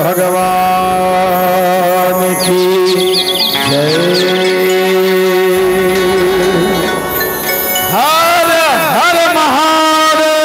भगवान की जय। हर हर महादेव।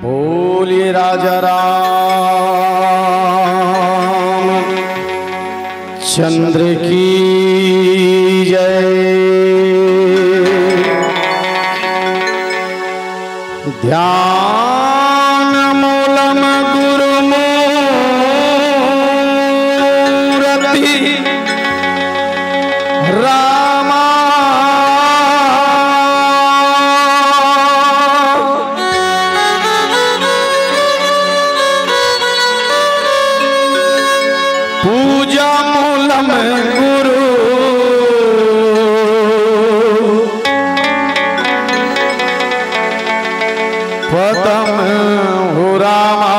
बोलिए राजा राम चंद्र की जय। ध्यान मूलम गुरु मूर्ति रामा। पूजा मूलम गुरु पदम हो रामा।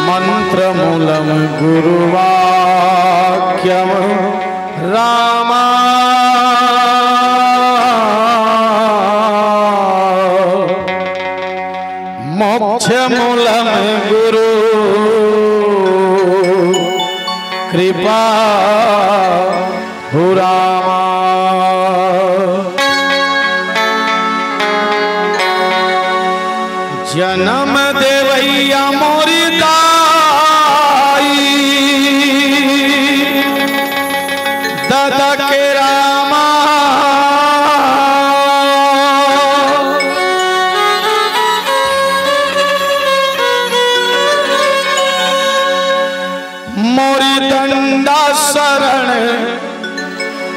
मंत्र मूलम गुरुवाक्यम रामा। मोक्ष मूलम गुरु कृपा हो रामा। जन्म देवैया मोरी दाई दादा के रामा। मोरी दंडा शरण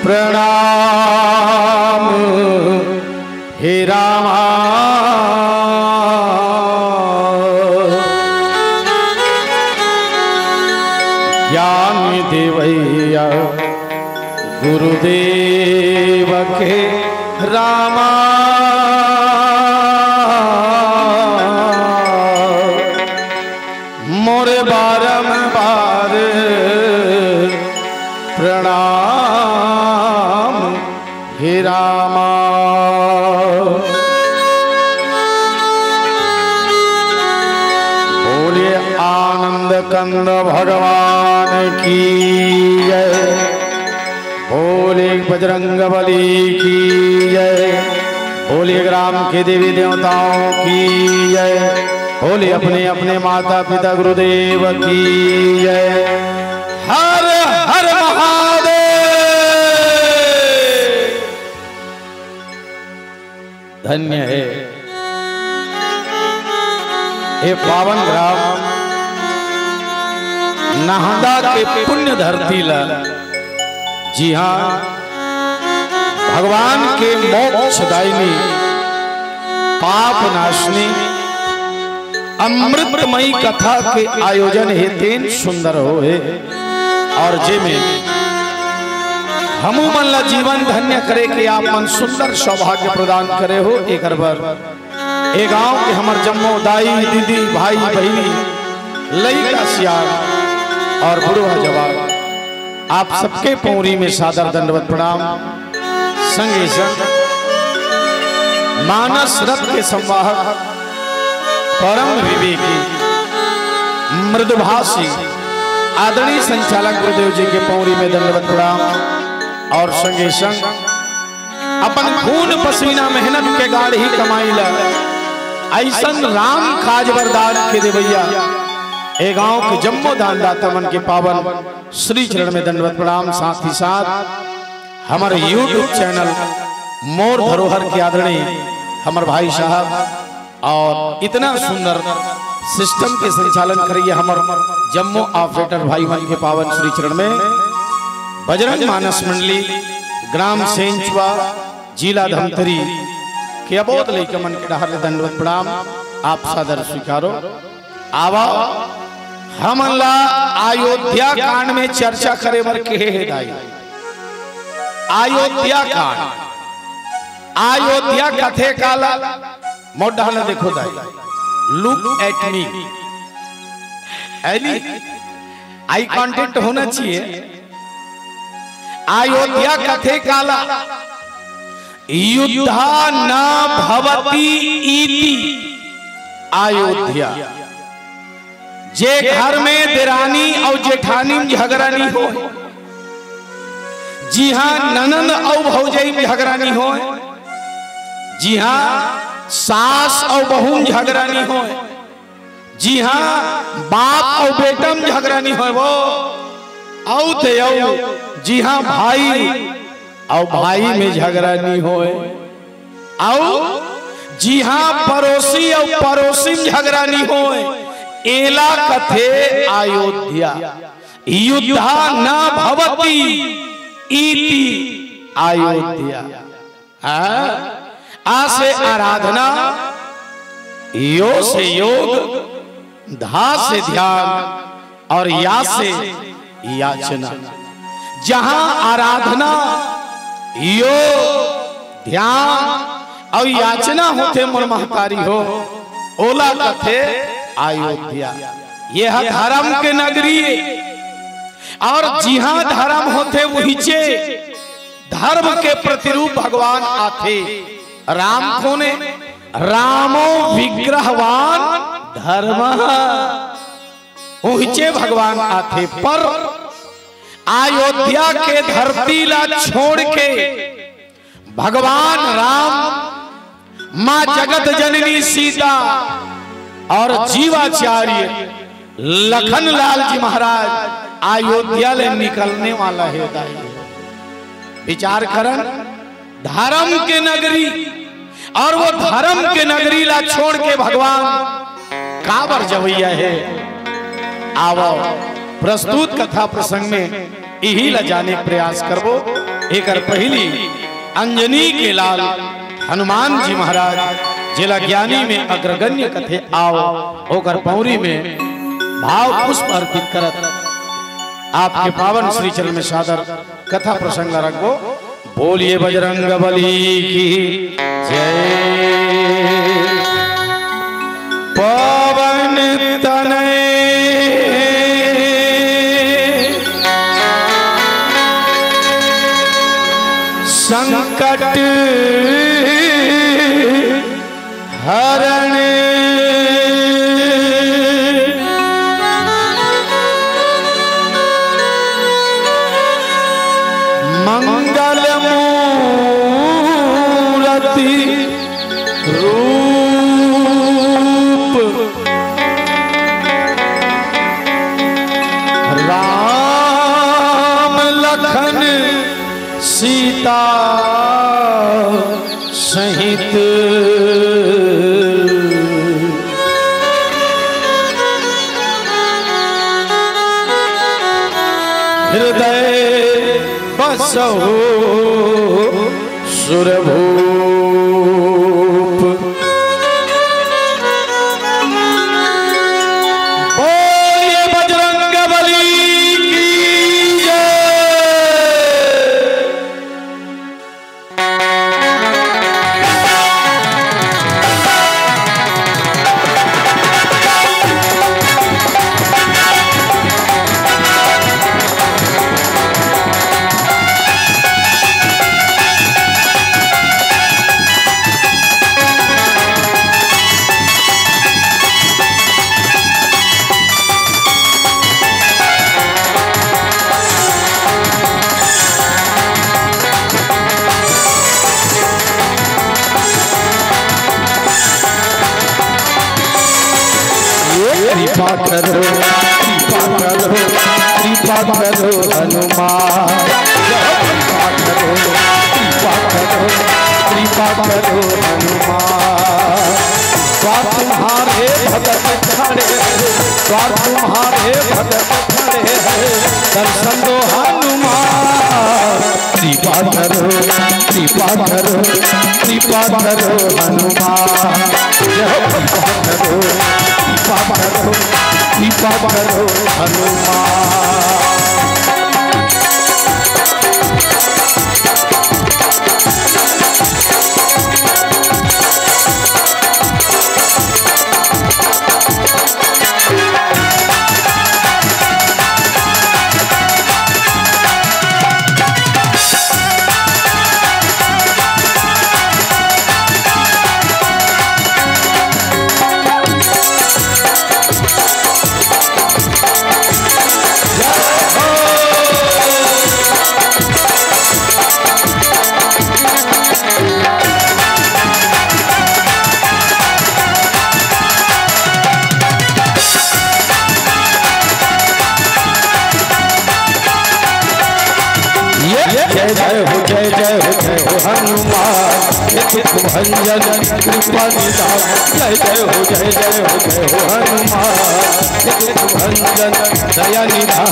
प्रणाम हे रामा। ज्ञान देवैया गुरुदेव के रामा। मोरे बारंबार प्रणाम हे रामा। बोलिए आनंद कंद भगवान की जय। बोलिए बजरंगबली की जय। बोलिए ग्राम के देवी देवताओं की जय। बोलिए अपने अपने माता पिता गुरुदेव की जय। हर हर महादेव। धन्य है ये पावन ग्राम नाहदा के पुण्य धरती ला। जी हाँ, भगवान के मोक्षदायिनी पाप नाशनी अमृतमयी कथा के आयोजन हेतेन सुंदर होए और जे में हमू मन ला जीवन धन्य करे के आप मन सुंदर सौभाग्य प्रदान करे हो। एक बार ए गांव के हमर जम्मो दाई दीदी भाई बहिनी लइका सियार और बुढ़वा जवान आप सबके पौरी में सादर दंडवत प्रणाम। संगे संग मानस रथ के संवाहक परम विवेकी मृदुभाषी आदरणीय संचालक गुरुदेव जी के पौरी में दंडवत प्रणाम। और संगे संग अपन खून पसीना मेहनत के गाढ़ ही कमाई ला ऐसन राम काज वरदान के देवैया ए गांव के जम्मो दान दाता मन के पावन श्री चरण में दंडवत प्रणाम। साथ ही साथ हमारे YouTube चैनल मोर धरोहर के आदरणीय हमारे भाई साहब और इतना सुंदर सिस्टम के संचालन करिए हमारे जम्मू ऑपरेटर भाई मन के पावन श्री चरण में बजरंग मानस मंडली ग्राम सेंचवा जिला धमतरी के अबोध लेके मन के डहर दंडवत प्रणाम आप सादर स्वीकारो। आवा हमला अयोध्या कांड में चर्चा करे बर के दाई। अयोध्या कांड अयोध्या कथे काला मोटा हाल देखो दाई। Look at me any eye contact होना चाहिए। अयोध्या कथे काला युद्धा न भवति इति अयोध्या। जे घर में देरानी और जेठानी में झगड़ा नहीं हो। जी हाँ, ननंद और भौजाई में झगड़ा नहीं हो। जी हाँ, सास और बहू में झगड़ा नहीं हो। जी हाँ, बाप और बेटा में झगड़ा नहीं हो वो आओ थे आओ। जी हाँ, भाई और भाई में झगड़ा नहीं हो आओ। जी हाँ, पड़ोसी और पड़ोसी में झगड़ा नहीं हो। एला कथे अयोध्या युद्धा न भवति इति अयोध्या। आ से आराधना, यो से योग, धा से ध्यान और या से याचना। जहां आराधना, योग, ध्यान और याचना होते मन महतारी हो, ओला कथे अयोध्या। यह धर्म के नगरी और जिहां धर्म होते वही चे धर्म के प्रतिरूप भगवान आथे। राम कोने? रामो विग्रहवान धर्म, वही चे भगवान आथे। पर अयोध्या के धरती ला छोड़ के भगवान राम, मां जगत जननी सीता और जीवाचार्य लखन लाल जी महाराज अयोध्या ले निकलने वाला है। विचार करन, धर्म के नगरी और वो धर्म के नगरी ला छोड़ के भगवान काबर जवैया है। आवो प्रस्तुत कथा प्रसंग में यही ला जाने प्रयास करबो। एक पहली अंजनी के लाल हनुमान जी महाराज जिला ज्ञानी में अग्रगण्य कथे आओ होकर पौरी में भाव पुष्प अर्पित करत आपके पावन श्री चरण में सादर कथा प्रसंग रखो। बोलिए बजरंग बली की जय। पवन तनय संकट हरण, मंगल मूर्ति रूप, राम लखन सीता सहित हृदय बसो सुरभूप। बोलिए बजरंग बली की जय। कृपा करो, कृपा करो, कृपा करो हनुमान। कृपा करो, कृपा करो, कृपा करो हनुमान। द्वार तुम्हारे भगत खड़े हैं, द्वार तुम्हारे भगत खड़े हैं, दर्शन दो हनुमान। कृपा करो, कृपा करो, कृपा करो हनुमान। कृपा करो, कृपा करो, कृपा करो हनुमान। जय हो जय जय हो हनुमान दुख भंजन कृपा निधान। जय जय हो हनुमान दुख भंजन दया निधान।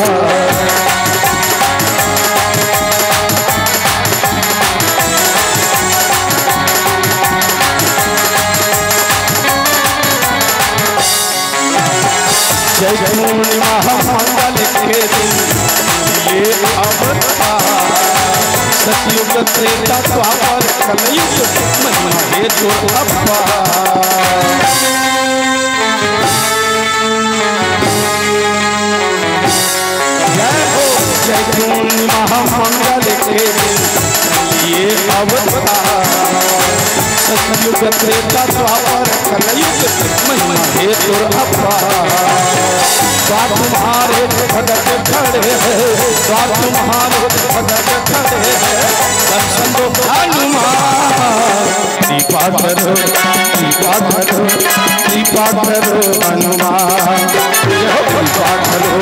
जय पूर्णिमा मंगल के दिन ये अवतार सतयुग त्रेता द्वापर कलयुग महिमा है तो अपार। जय पूर्णिमा मंगल के दिन ये अवतार सतयुग त्रेता द्वापर कलयुग महिमा है तो अपार। द्वार तुम्हारे भगत खड़े हैं, द्वार तुम्हारे भगत खड़े हैं, दर्शन दो हनुमान। कृपा करो कृपा करो कृपा करो हनुमान। कृपा करो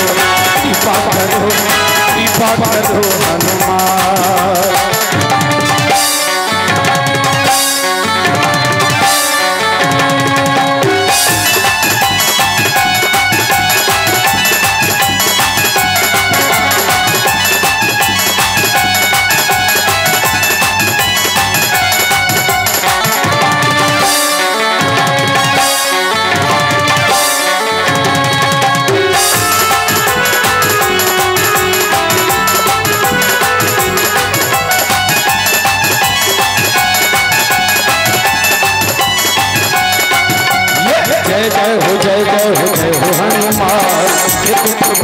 कृपा करो कृपा करो हनुमान।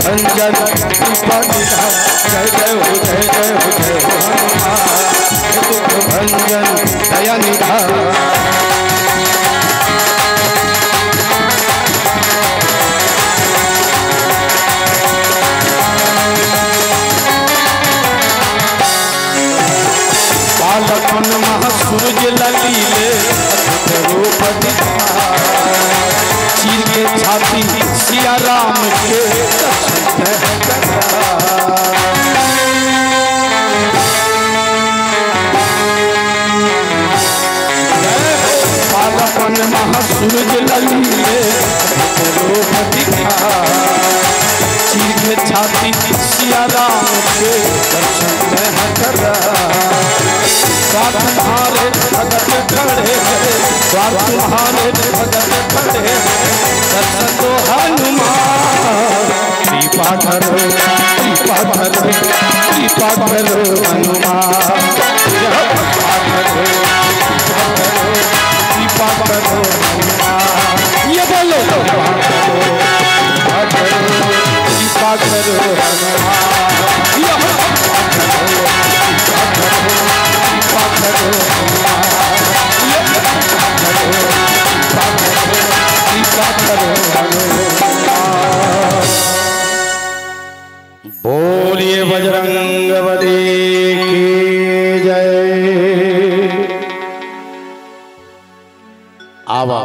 भंजन कृपा निधान। जय जय हो हनुमान दुख भंजन दया निधान। बालपन महासूरज ललीले अद्भुत रूप दिखाए। चीर के छाती सिया राम के बालपन महासूरज ललीले रूप दिखाए। चीर के छाती सिया राम के दर्शन करा। द्वार तुम्हारे भगत खड़े हैं, द्वार तुम्हारे भगत खड़े हैं, दर्शन दो हनुमान। कृपा करो कृपा करो कृपा करो हनुमान। कृपा करो कृपा करो हनुमान। ये बोलो कृपा करो कृपा करो बोलिए बजरंगबली की जय। आवा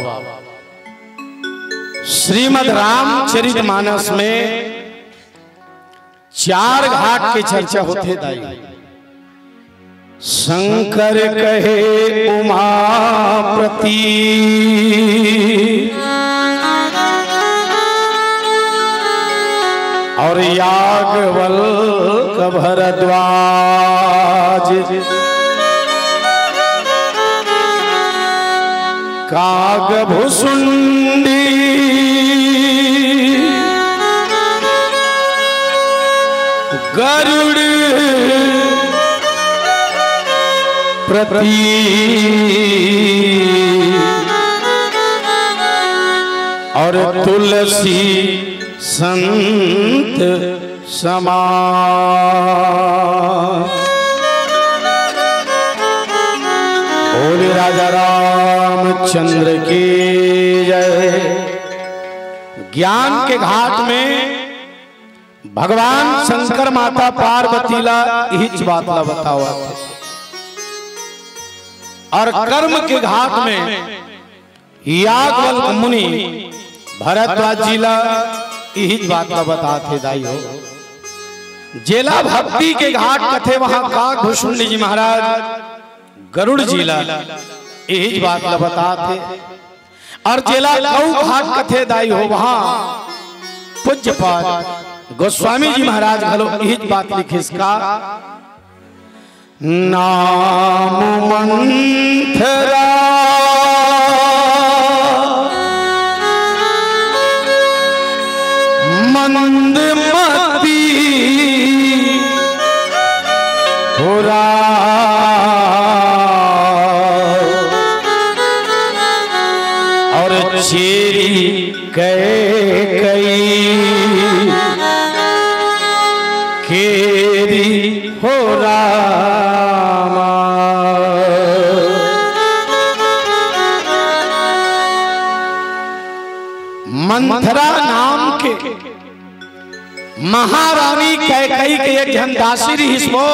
श्रीमद् रामचरितमानस में 4 घाट की चर्चा होते दाई। शंकर कहे उमापति और याज्ञवल्क्य भरद्वाज। कागभुसुंडी गरुड़ प्रति और तुलसी संत समान। बोले राजा रामचंद्र की जय। ज्ञान के घाट में भगवान शंकर माता पार्वती ला इच बात ला बतावा और कर्म के घाट में याज्ञवल्क्य मुनि भरद्वाज जी ला इच बात ला बताते दाई हो। जेला भक्ति के घाट कथे वहां का भुषुंडी जी महाराज गरुड़ जिला यही बात बता थे। और जेला गौ घाट कथे दाई हो वहां पूज्यपाद गोस्वामी जी महाराज घलो यही बात लिखे इसका नाम मंथरा मंदमती होरा और चेरी कई केरी हो रामा। मंथरा नाम के महारानी कैकई के एक झंडासी हिस्सो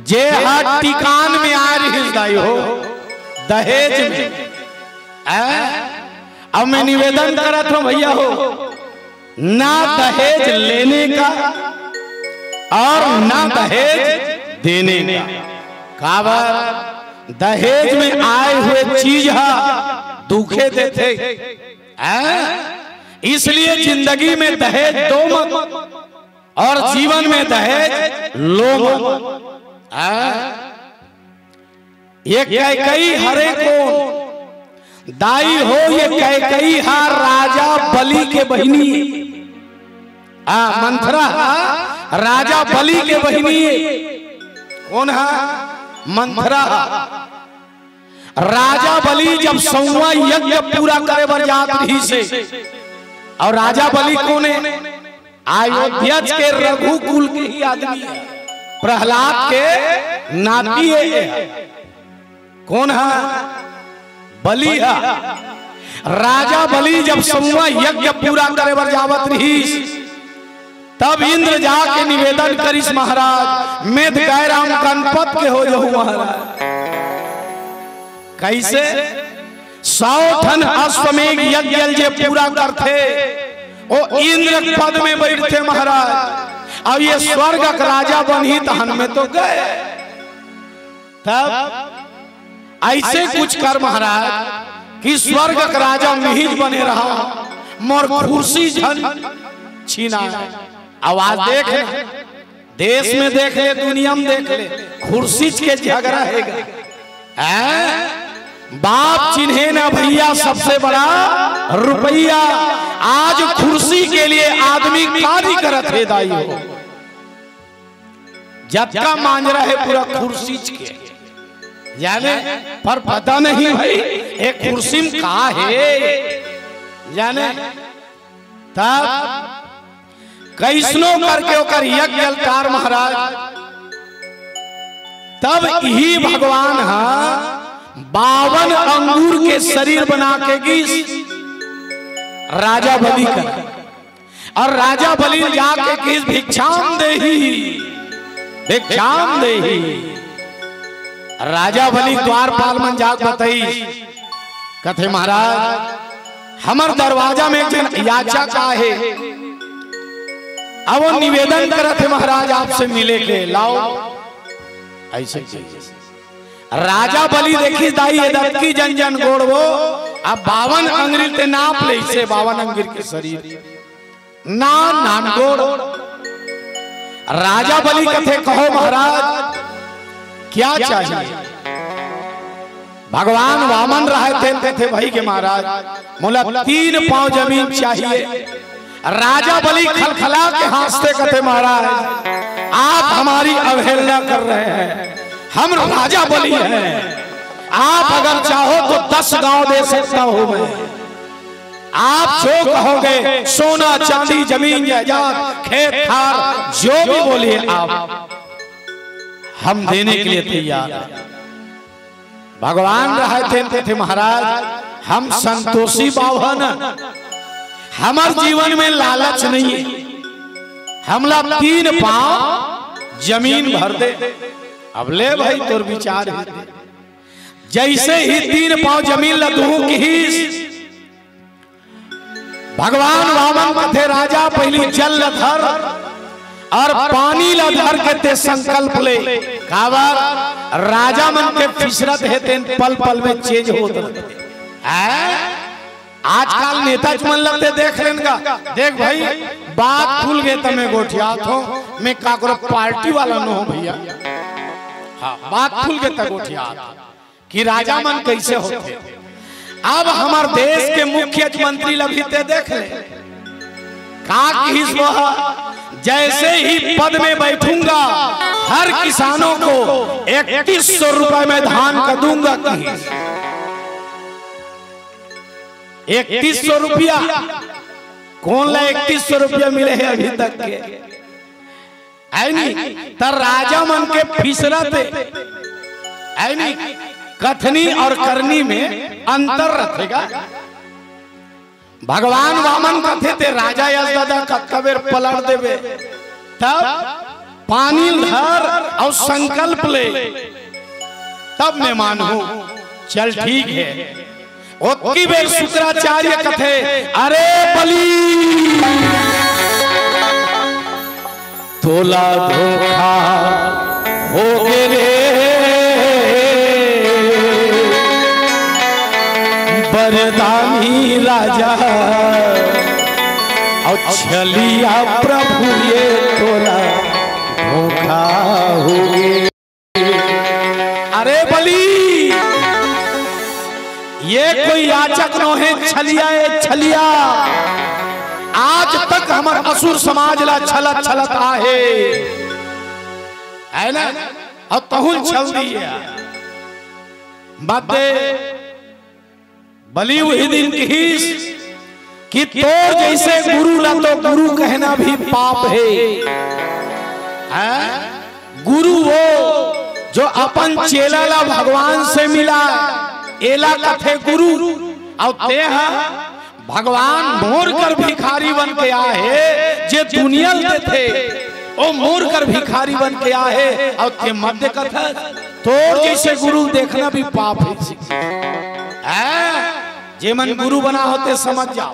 जे हाथ टिकान में आ रही हो दहेज में। अब मैं निवेदन करत हूं भैया हो ना दहेज लेने का और ना दहेज देने का। काबर दहेज में आए हुए चीज दुखे देते इसलिए जिंदगी में दहेज दो मत और जीवन में दहेज लो मत। ये कैकई हरे को दाई हो ये कैकई हार राजा बलि के बहिनी मंथरा राजा बलि के बहिनी कौन है मंथरा। राजा बलि जब 100वां यज्ञ पूरा करे बर जात रही से और राजा बलि कौन है अयोध्या के रघुकुल के ही आदमी है प्रहलाद के नाती है। कौन है बलि है। राजा बलि जब 100वां यज्ञ पूरा करे बर जावत रही तब इंद्र जाके निवेदन करिस महाराज मेध गायराम गणपत के हो जाऊ महाराज। कैसे 100 ठन अश्वमेघ यज्ञ जे पूरा करते वो इंद्र पद में बैठते महाराज। अब ये स्वर्ग का राजा बनी तहन में तो गए। तब ऐसे कुछ कर महाराज कि स्वर्ग का राजा मिहिज बने रहा मोर कुर्सी छीना। आवाज देख ले देश में देख ले दुनिया में देख ले कुर्सी के झगड़ा है। बाप चिन्हे ना भैया सबसे बड़ा रुपया। आज कुर्सी के लिए आदमी कार्य करत है दाई हो जबका मांजरा है पूरा कुर्सी के जाने पर पता नहीं भाई एक कुर्सी में कहा है जाने। तब कैसनो करके ओकर यज्ञ जलकार महाराज। तब ही भगवान 52 अंगूर के शरीर बना के गीस राजा बलि कर और राजा बलि जाके गीस भिक्षाम देही। राजा बलि द्वारपाल मन जाग बताई कथे महाराज हमर दरवाजा में एक याचक आहे अब वो निवेदन करत है महाराज आपसे मिले के लाओ ऐसे राजा बलि देखी दाई दत्त की जन जन गोड़ वो अब 52 अंगुर ते नाप ले से 52 अंगुर के शरीर नान गोड़। राजा बलि कथे कहो महाराज क्या चाहिए। भगवान वामन रहे थे भाई के महाराज मोला 3 पांव जमीन चाहिए। राजा बलि खलखला के हंसते कहते महाराज आप हमारी अवहेलना कर रहे हैं हम राजा बलि हैं। आप अगर चाहो तो 10 गांव दे सकता हूं मैं। आप जो कहोगे सोना चांदी जमीन जायदाद खेत खार जो भी बोलिए आप हम देने के लिए तैयार हैं। भगवान रहे थे महाराज हम संतोषी बावन हमार जीवन में लालच नहीं है। हमला 3 पांव जमीन भर दे अब ले भाई तोर विचार है। जैसे ही 3 पांव जमीन लदू की भगवान वामन कथे राजा पहली जल धर और पानी ला धर के ते संकल्प ले कावर राजा मन के फिसरत है तेन पल पल में चेंज होत आजकल नेता मन लगते देख लेनगा देख भाई बात भूल गए तमें गोठिया थो मैं काकरो पार्टी वाला न हो भैया हाँ बात भूल गए त गोठिया कि राजा मन कैसे होते। अब हमार देश के मुख्यमंत्री लगते देख ले जैसे ही पद में बैठूंगा हर किसानों को 3100 रुपए में धान का दूंगा। 3100 रुपया कौन ला 3100 रुपया मिले है अभी तक के है नहीं तर राजा मन के फिसरत है नहीं कथनी और करनी में अंतर रखेगा। भगवान वामन कथे थे राजा यश दादा कबेर पलट देवे तब पानी धर और संकल्प ले तब मैं मानू चल ठीक है। ओकी बेर शुक्राचार्य कथे अरे बलि तोला धोखा हो गे रे बरदानी राजा और छलिया प्रभु ये तोला धोखा हो गे। अरे बलि ये कोई याचक नो है छलिया छलिया आज तक हमार असुर समाज ला छलत छलत आहे है ना और तहुन छल दिया बातें बलि वही दिन कहीस कि तो जैसे गुरु ला तो गुरु कहना भी पाप है। गुरु वो जो अपन चेला ला भगवान से मिला एला कथे गुरु और ते भगवान मोर कर भिखारी बन के आए जे दुनिया दे थे ओ मोर कर भिखारी बन के आए और ते मध्य कथा तोर जैसे गुरु देखना भी पाप है। जे मन गुरु बना होते समझ जाओ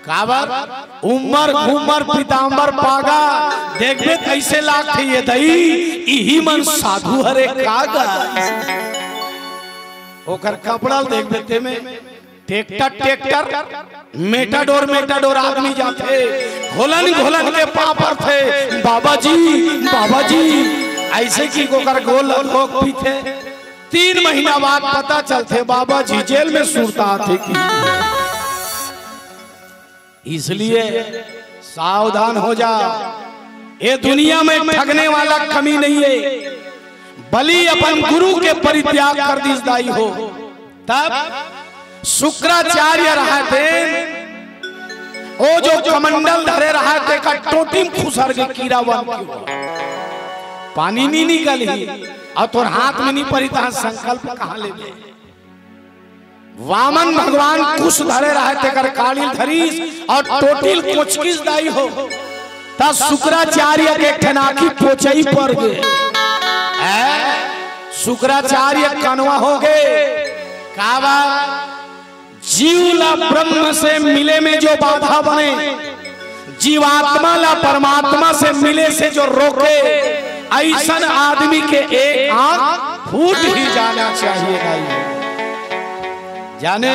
काबर उमर घूमर पीताम्बर पागा देखबे कैसे लाग थे ये दई इही मन साधु हरे कागा ओकर कपड़ा देख देते में ट्रैक्टर मेटाडोर आदमी जाते घोलन घोलन के पापर थे बाबा जी ऐसे की ओकर गोल लोग पीछे 3 महीना बाद पता चलते बाबा जी जेल में सुरता थे की। इसलिए सावधान हो जा ये दुनिया में ठगने वाला कमी नहीं है। बलि अपन गुरु के परित्याग कर दिस दाई हो तब शुक्राचार्य रहते ओ जो कमंडल धरे रहते का टोटिम खुसर के कीड़ा बन पानी नहीं निकली और तोर हाथ में नहीं पड़ी तहां संकल्प कहां ले गए। वामन भगवान कुश धरे रहते कर काली धरीस और टोटिल कोचकिस दाई हो ता शुक्राचार्य के ठनाकी पोचई पर गए। शुक्राचार्य कनवा हो गए कावा जीव ला ब्रह्म से मिले में जो बाधा बने जीवात्मा ला परमात्मा से मिले से जो रोके ऐसा आदमी के एक आंख फूट ही जाना चाहिए जाने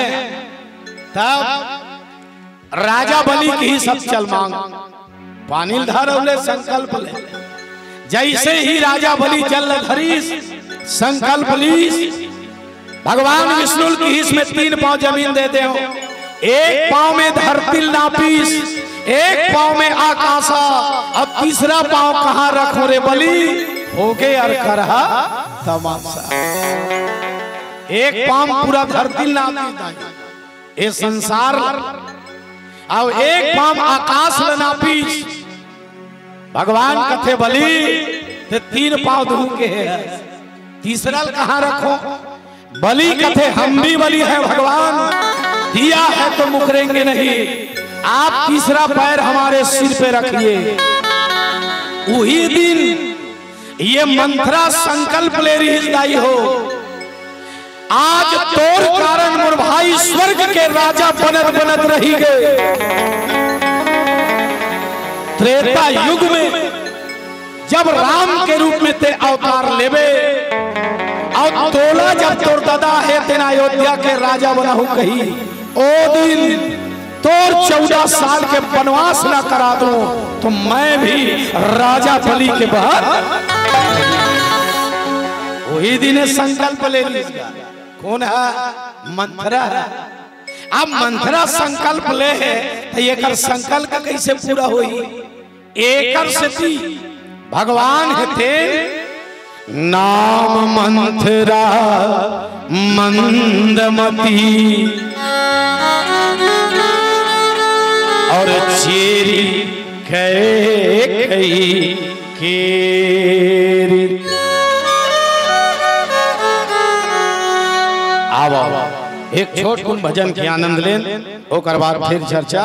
तब राजा बलि की ही सब चल मांग पानी धर संकल्प ले जैसे ही राजा बलि जल धरीस संकल्प लीस भगवान विष्णु की हिस में 3 पांव जमीन देते हो एक पांव में धरती नापीस एक पांव में आकाशा अब तीसरा पांव कहां रखो रे बलि हो गए और करहा तमाशा। एक पांव पूरा धरती नापी ये संसार और एक पांव आकाश नापीस भगवान कथे बलि ते 3 पांव धू के है तीसरा कहां रखो बलि कथे हम भी बलि है भगवान दिया है तो मुकरेंगे नहीं आप तीसरा पैर हमारे सिर पे रखिए। वही दिन ये मंत्रा संकल्प ले रही दाई हो आज तोर कारण मोर भाई स्वर्ग के राजा बनत रही गए। त्रेता युग में जब राम के रूप में ते अवतार लेबे और तोला जब तोर दादा है तेना अयोध्या के राजा बनाहू कही ओ दिन तोर 14 साल के वनवास ना करा दो तो मैं भी राजा बलि के बाहर वही दिन संकल्प ले लीजिए। कौन है? मंथरा है। अब मंथरा संकल्प ले है तो ये संकल्प कैसे पूरा हुई? एकर से भगवान है थे नाम मंथरा मंदमती और चेरी कई केरी। आओ एक छोट कुन भजन के आनंद लें ओकर बाद फिर चर्चा।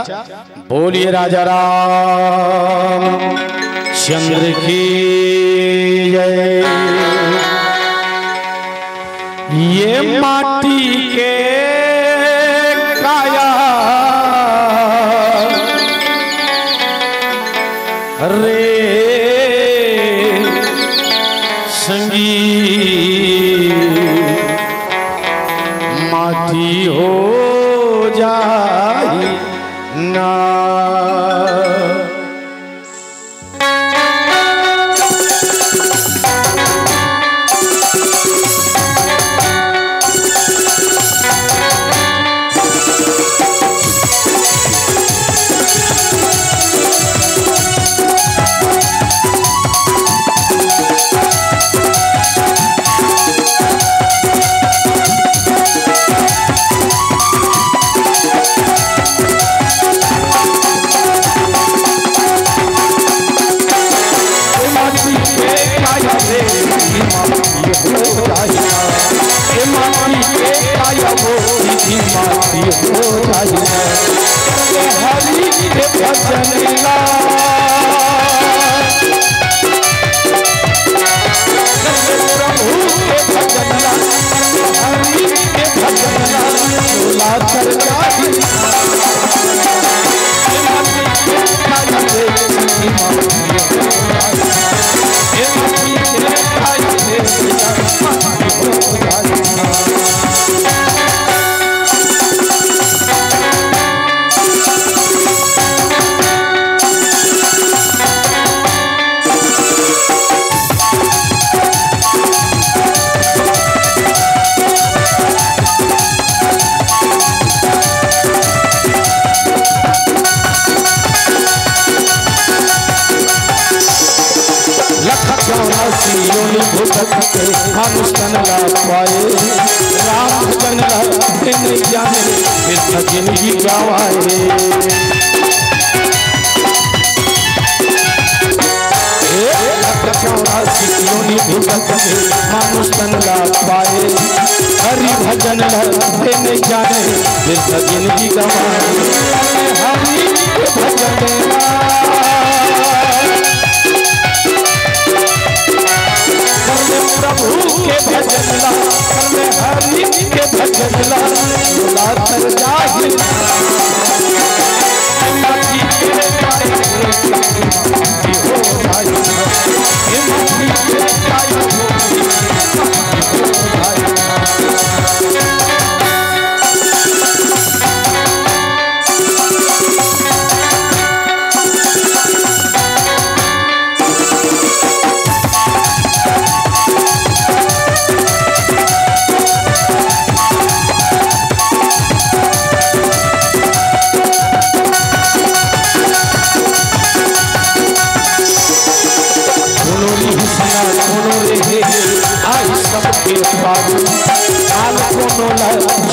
बोलिए राजा राम चंद्र की जय। ये माटी के काया रे संगी माटी हो जाई ना। हरि के भजन ला प्रभु के भजन ला हरि के भजन ला चोला कर जाहि राम भजन नहीं जाने फिर जिंदगी गवाए। मानुष तन ला पाए हरि भजन नहीं जाने फिर जिंदगी गवाए। हरि भजन प्रभु के भजन ला हरि के भजन ला चोला कर जाहि माटी के काया हो जाहि माटी के काया हो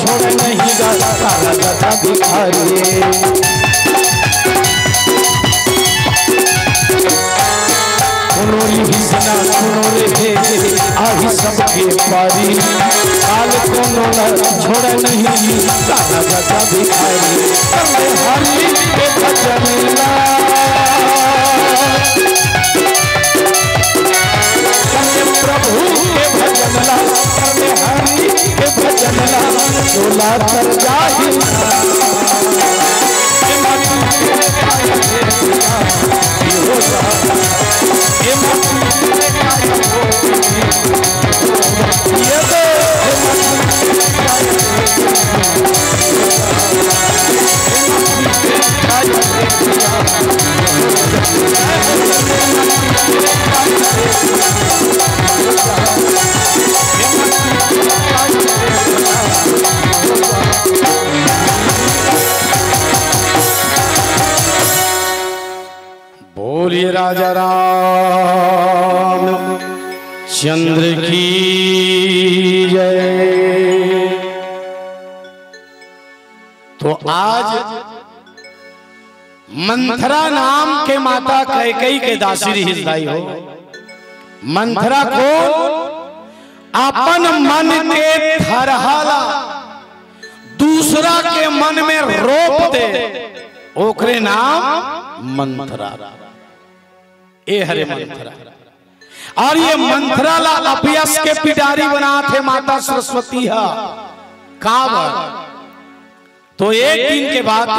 छोड़ नहीं गा भिखारी। आही सबके पारी काल कोनो छोड़ नहीं काला गदा भिखारी। हरि के भजन ला प्रभु के भजन ला हरि के भजन ला चोला कर जाहि हो जा बोलिए राजा राम चंद्र की जय। तो आज मंथरा नाम के माता कैकेयी के दासी हिजदाई हो। मंथरा को अपन मन के थरहाला दूसरा के मन में रोप दे, ओकरे नाम मंथरा। ए हरे मंथरा। और ये मंथरा ला अपयस के पिटारी बना थे माता सरस्वती है कावर। तो एक दिन के बाद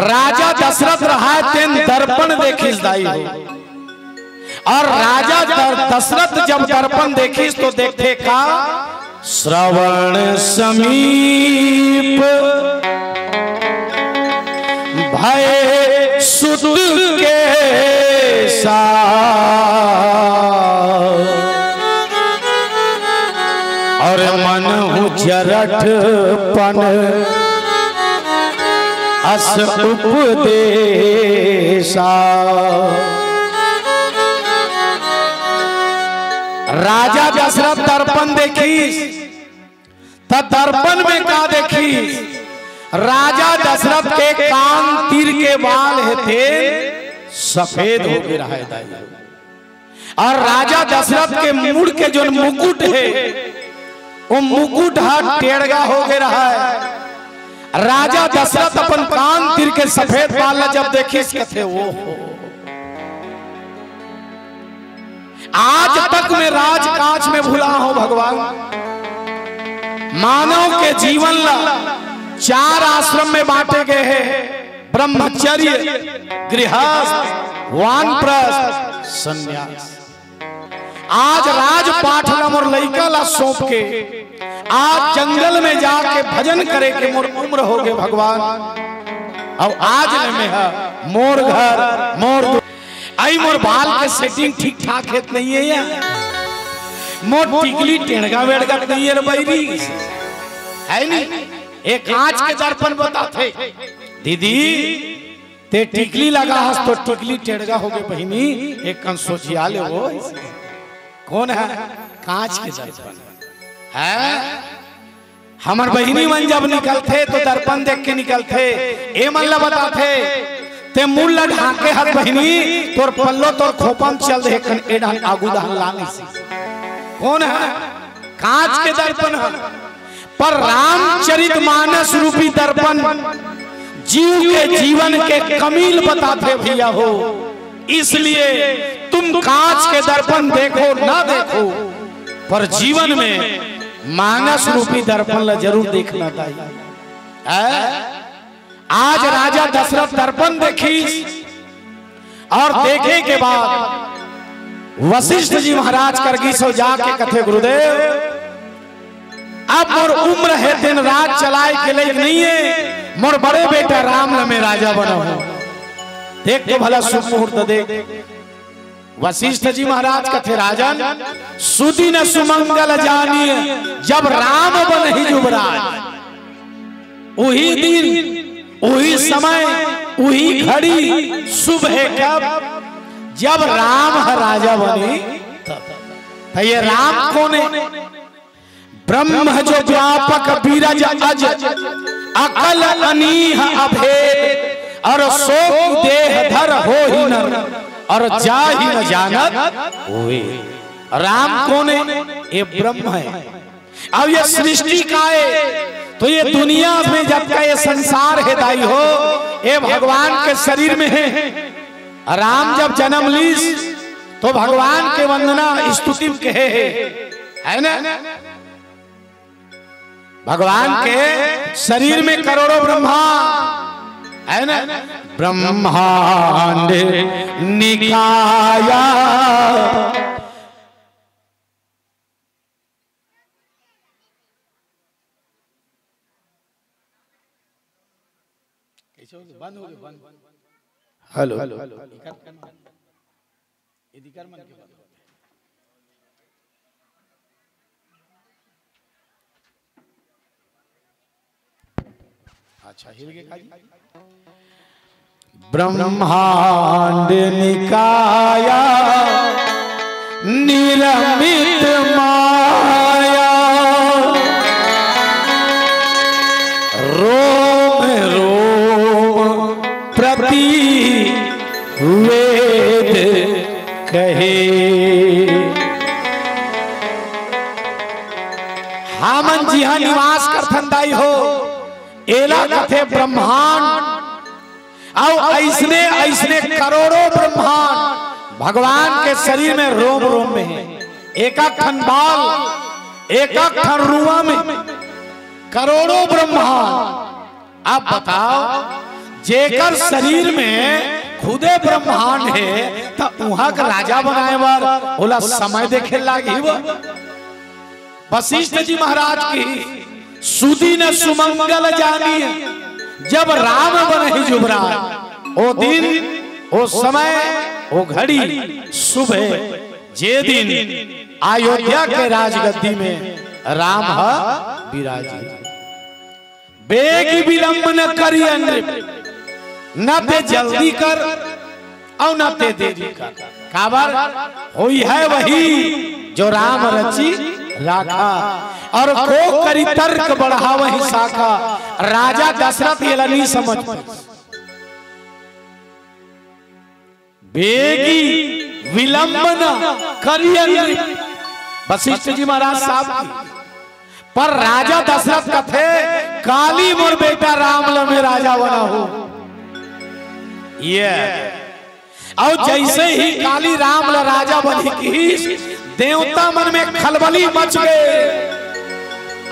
राजा दशरथ रहा तेन दर्पण देखिस दाई हो। और राजा दशरथ जब दर्पण देखिस तो देखते का श्रवण समीप भय सुत के और मन जरठपन अस उपदेशा। राजा दशरथ दर्पण देखी तो दर्पण में क्या देखी? राजा दशरथ के कान तीर के बाल थे सफेद हो गए रहा है। और राजा दशरथ के मुड़ के जो मुकुट है वो मुकुट हाथ टेढ़गा हो गया रहा है। राजा दशरथ अपन कान तीर के सफेद बाल जब देखी कथे वो आज तक में राजकाज में भुला हो भगवान। मानव के जीवन ला 4 आश्रम में बांटे गए हैं, ब्रह्मचर्य, गृहस्थ, वानप्रस्थ, संन्यास। आज राजपाठ ला मोर लइका ला सौंप के आज जंगल में जाके भजन करे के मोर उम्र हो गए भगवान। अब आज में है मोर घर मोर आई मोर बाल के सेटिंग ठीक ठाक है नहीं है या मोर टिकली टेढ़गा वेड़गा नहीं है बैरी है नहीं। एक कांच के दर्पण बताते दीदी ते टिकली लगा हस तो टिकली टेढ़गा हो गए बहिनी। एक कन सोचिया ले वो कौन है? कांच के दर्पण है। हमार बहिनी मन जब निकलते तो दर्पण देख के निकलते। ए मन ला बताते ते मुंह ला ढाके हर बहिनी तोर पल्लो तोर खोपम चल दे कन एडा आगू दहन लाने से। कौन है? कांच के दर्पण है। पर रामचरितमानस रूपी दर्पण जीव के जीवन के कमील बताते भैया हो। इसलिए तुम कांच के दर्पण देखो ना देखो पर जीवन में मानस रूपी दर्पण ला जरूर देखना चाहिए। आज राजा दशरथ दर्पण देखी और देखे के बाद वशिष्ठ जी महाराज करगी सो जाके कथे गुरुदेव अब मोर उम्र है दिन रात चलाए के लिए नहीं है, मोर बड़े बेटा राम में राजा बना हो। देख तो भला शुभ मुहूर्त देख। वशिष्ठ जी महाराज कथे राजन सुदिन सुमंगल जानिए जब राम बन ही युवराज। वही दिन वही समय वही घड़ी शुभ है कब जब राम राजा बने तब। ये राम कौन है? ब्रह्म जो व्यापक बीरज अज अकल अनीह अभेद और शोक देह धर हो ही न और जा ही न जानत होए। राम कौन है? ये ब्रह्म है। अब ये सृष्टि का है तो ये दुनिया में जब का ये संसार है दाई हो ये भगवान के शरीर में है। राम जब जन्म लीस तो भगवान के वंदना स्तुति कहे है ना। भगवान के शरीर में करोड़ों ब्रह्मा है ना। ब्रह्मांड निकाया बंद हो गया। हेलो अधिकार मन के बात अच्छा हिल के काजी ब्रह्मांड निकाया निरमित माया रोम रोम प्रति वेद कहे हामन जी हाँ निवास करथन दाई हो एला कथे ब्रह्मांड और ऐसने ऐसने करोड़ों ब्रह्मांड भगवान के शरीर में रोम रोम में है। एक खन बाल एक खन रुआ में करोड़ों ब्रह्मांड। आप बताओ जेकर शरीर में खुदे ब्रह्मांड है तो वहां का राजा बनाए बार बोला समय देखे लागी वशिष्ठ जी महाराज की सुदी ने सुमंगल जानी जब राम बने जुबराज ओ दिन ओ समय ओ घड़ी सुबह जे दिन अयोध्या के राजगद्दी में राम विराजी बेग विलंब न करिए न ते जल्दी कर और न ते देरी कर काबर होई है वही जो राम रची राखा और को करी तर्क बढ़ा वही शाखा राजा दशरथ ये नहीं समझ बेगी विलंबन करिए वशिष्ठ जी महाराज साहब पर राजा दशरथ का थे काली मोर बेटा राम लमे राजा बना हो ये और जैसे ही काली राम ल राजा बनी की देवता मन में खलबली मच गए।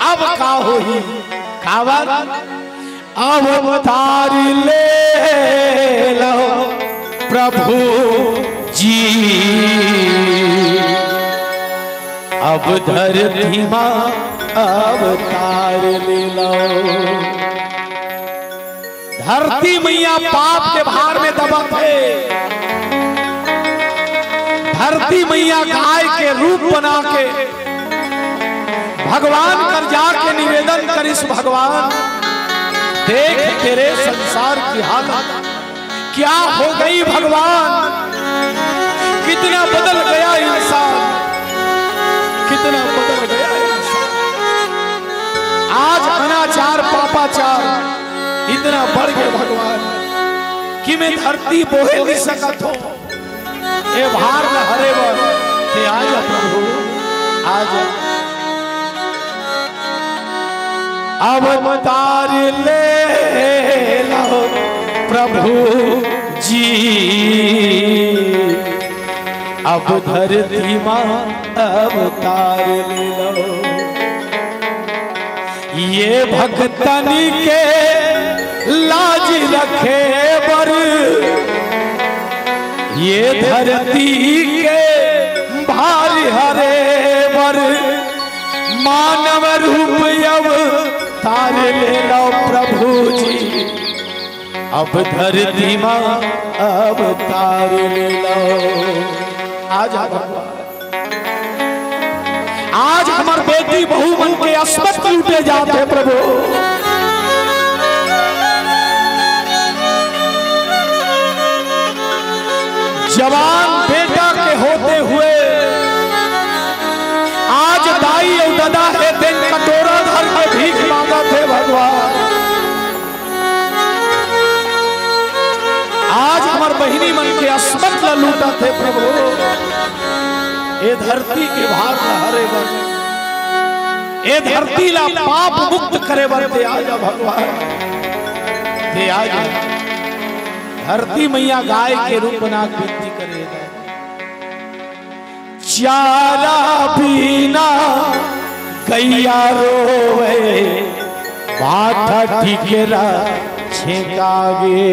अब का हो ही कावर अब अवतार ले लो प्रभु जी अब धरती मां अवतार ले लो। धरती मैया पाप के भार में दबक है। धरती मैया गाय के रूप बना के भगवान कर जाके निवेदन करिस भगवान देख तेरे संसार की हालत क्या हो गई भगवान कितना बदल गया इंसान कितना बदल गया इंसान। आज अनाचार पापाचार इतना बढ़ गया भगवान कि मैं धरती बोहे नहीं सकत हो ए भार न हरे बर ते आज प्रभु आज अब अवतार ले लो प्रभु जी अब धरती मां अवतार ले लो। ये भक्तन के लाज रखे बर ये धरती के भार हरे बर मानव रूप अवतार ले लो प्रभु जी अब धरती मां अवतार ले लो। आज आज हमार बेटी बहु मन के अस्मत लूटे जाते प्रभु जवान बेटा के होते हुए आज दाई और दादा है दिन कटोरा धर के भीख मांगा थे भगवान। आज हमार बहिनी मन के अस्मत ला लूटा थे प्रभु ये धरती के भार ला हरे बर ये धरती ला पाप मुक्त करे बर ते आजा भगवान ते आजा। धरती मैया गाय के रूप बना विनती करेगा चारा पीना गैया रोवे बाठा ठिकेरा छेकागे।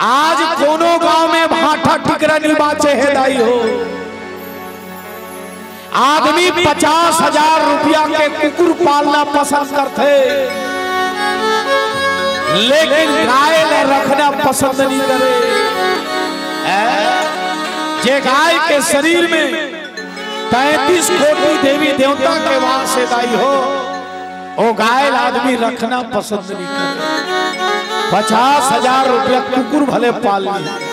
आज कोनो गांव में भाठा ठिकरा नहीं बाचे है दाई हो। आदमी 50,000 रुपया के कुकुर पालना पसंद करते लेकिन गाय ला रखना पसंद नहीं करे। जे गाय के शरीर में 33 कोटि देवी देवता के वास से दाई हो, वो गाय आदमी रखना पसंद नहीं करे। 50,000 रुपया कुकुर भले पाल ली।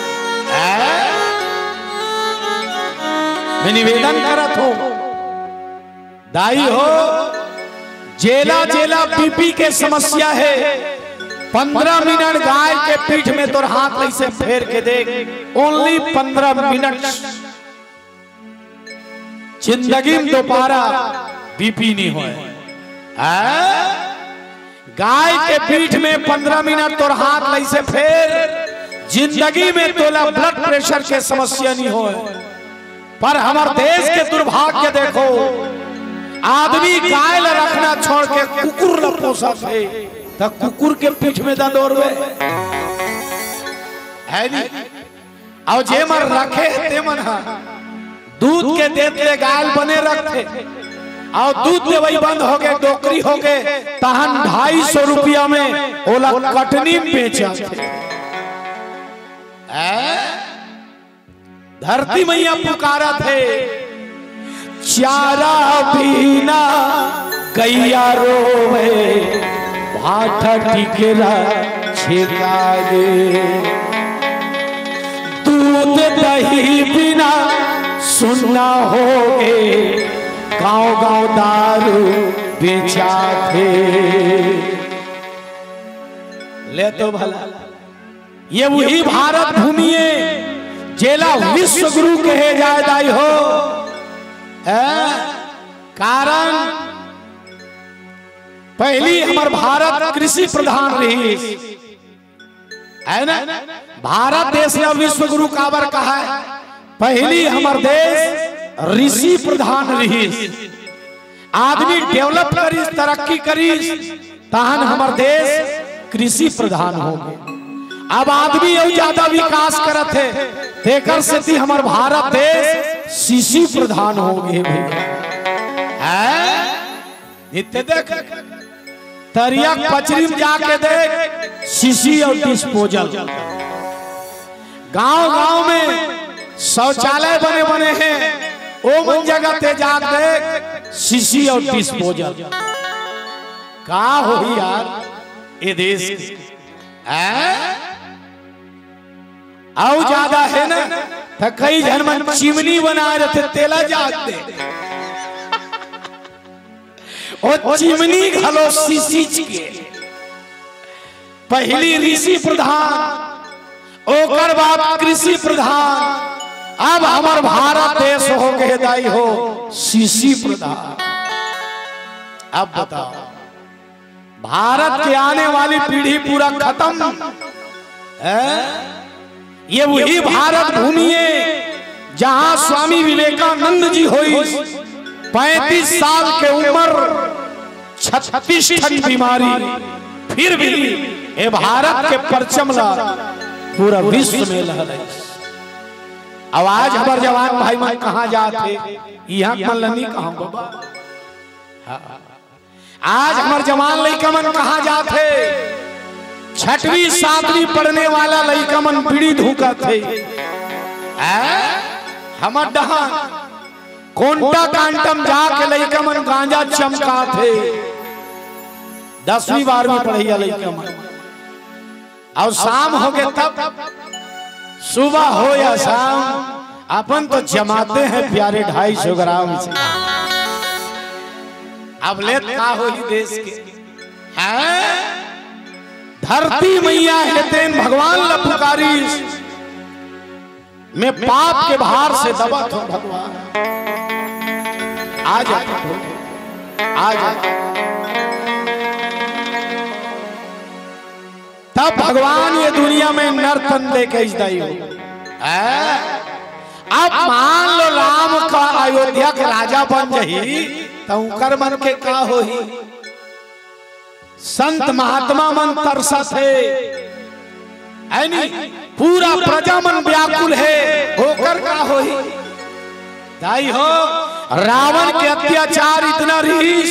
मैं निवेदन करत हो दाई हो, जेला जेला बीपी के समस्या है, 15 मिनट गाय के पीठ में तोर हाथ ऐसे फेर के देख, ओनली 15 मिनट, जिंदगी में दोबारा बीपी नहीं हो। गाय के पीठ में 15 मिनट तोर हाथ ऐसे फेर, जिंदगी में तोला ब्लड प्रेशर के समस्या नहीं हो। पर हमारे देश के दुर्भाग्य देखो, आदमी गाय ला रखना छोड़ के कुकुर ला पोसा थे, तो कुकुर के पीठ में दर्द और है नहीं। और जे मन रखे ते मन दूध के देते गाय बने रखते, और दूध देवई बंद हो गए, डोकरी हो गए, तहन 250 रुपया में ओला कटनी बेचा। धरती मैया पुकारा थे, चारा बिना गैया रोवे, भाटा टिकेरा छिकागे, दूध दही बिना सुनना होगे, गांव गांव दारू बेचा थे। ले तो भला ये वही भारत भूमि है जेला विश्व गुरु कहे जाए दाई हो। कारण पहली हमार भारत कृषि प्रधान रही है ना। भारत देश ने विश्व गुरु काबर कहा है, पहली हमार देश ऋषि प्रधान रही। आदमी डेवलप करी, तरक्की करी, तहन हमार देश कृषि प्रधान हो गए। अब आदमी और ज्यादा विकास करत है, तेकर से हमार भारत देश शिशु प्रधान हो गए। नित्य देख तरिया पचरी में जाके देख, शिशी और डिस्पोजल। गांव गांव में शौचालय बने बने हैं, ओ मन जगह ते जाग देख, शिशी और डिस्पोजल। का हो यार ये देश आओ ज्यादा है ना, तो कई जन मन चिमनी बनाए रहते, तेला जागते और चिमनी घलो सींच के। पहली ऋषि प्रधान, ओकर बाद कृषि प्रधान, अब हमार भारत देश हो गए दाई हो शिशि प्रधान। अब बताओ भारत के आने वाली पीढ़ी पूरा खत्म है। ये वही भारत भूमि है जहां स्वामी विवेकानंद जी हुई, 35 साल के उम्र, 36 टन बीमारी, फिर भी ये भारत के परचम ला पूरा विश्व में लहराए। अब आज हमारे जवान भाई मन कहाँ जाते, यहाँ मल्लनी कहाँ बाबा। आज हमारे जवान लड़का मन कहाँ जाते, 6वीं 7वीं पढ़ने वाला लड़का मन बीड़ी धूका थे। हमर डहा कोंटा कांटम जाके लड़का मन गांजा चमका थे। 10वीं 12वीं पढ़िया लड़का मन, और शाम हो गए तब, सुबह हो या शाम, अपन तो जमाते हैं प्यारे 250 ग्राम से। अब ले का हो ही देश के धरती मैया हेतेन भगवान ला पुकारी, मैं पाप के भार से दबा था भगवान, आ जा आ जा। तब भगवान ये दुनिया में नर्तन लेके इजदाई हो। अब मान लो राम का अयोध्या के राजा बन जाही, तो कर मन के का होही। संत महात्मा मन तरसत है नहीं, पूरा प्रजा मन व्याकुल है, होकर का होही। दाई हो रावण के अत्याचार इतना रही,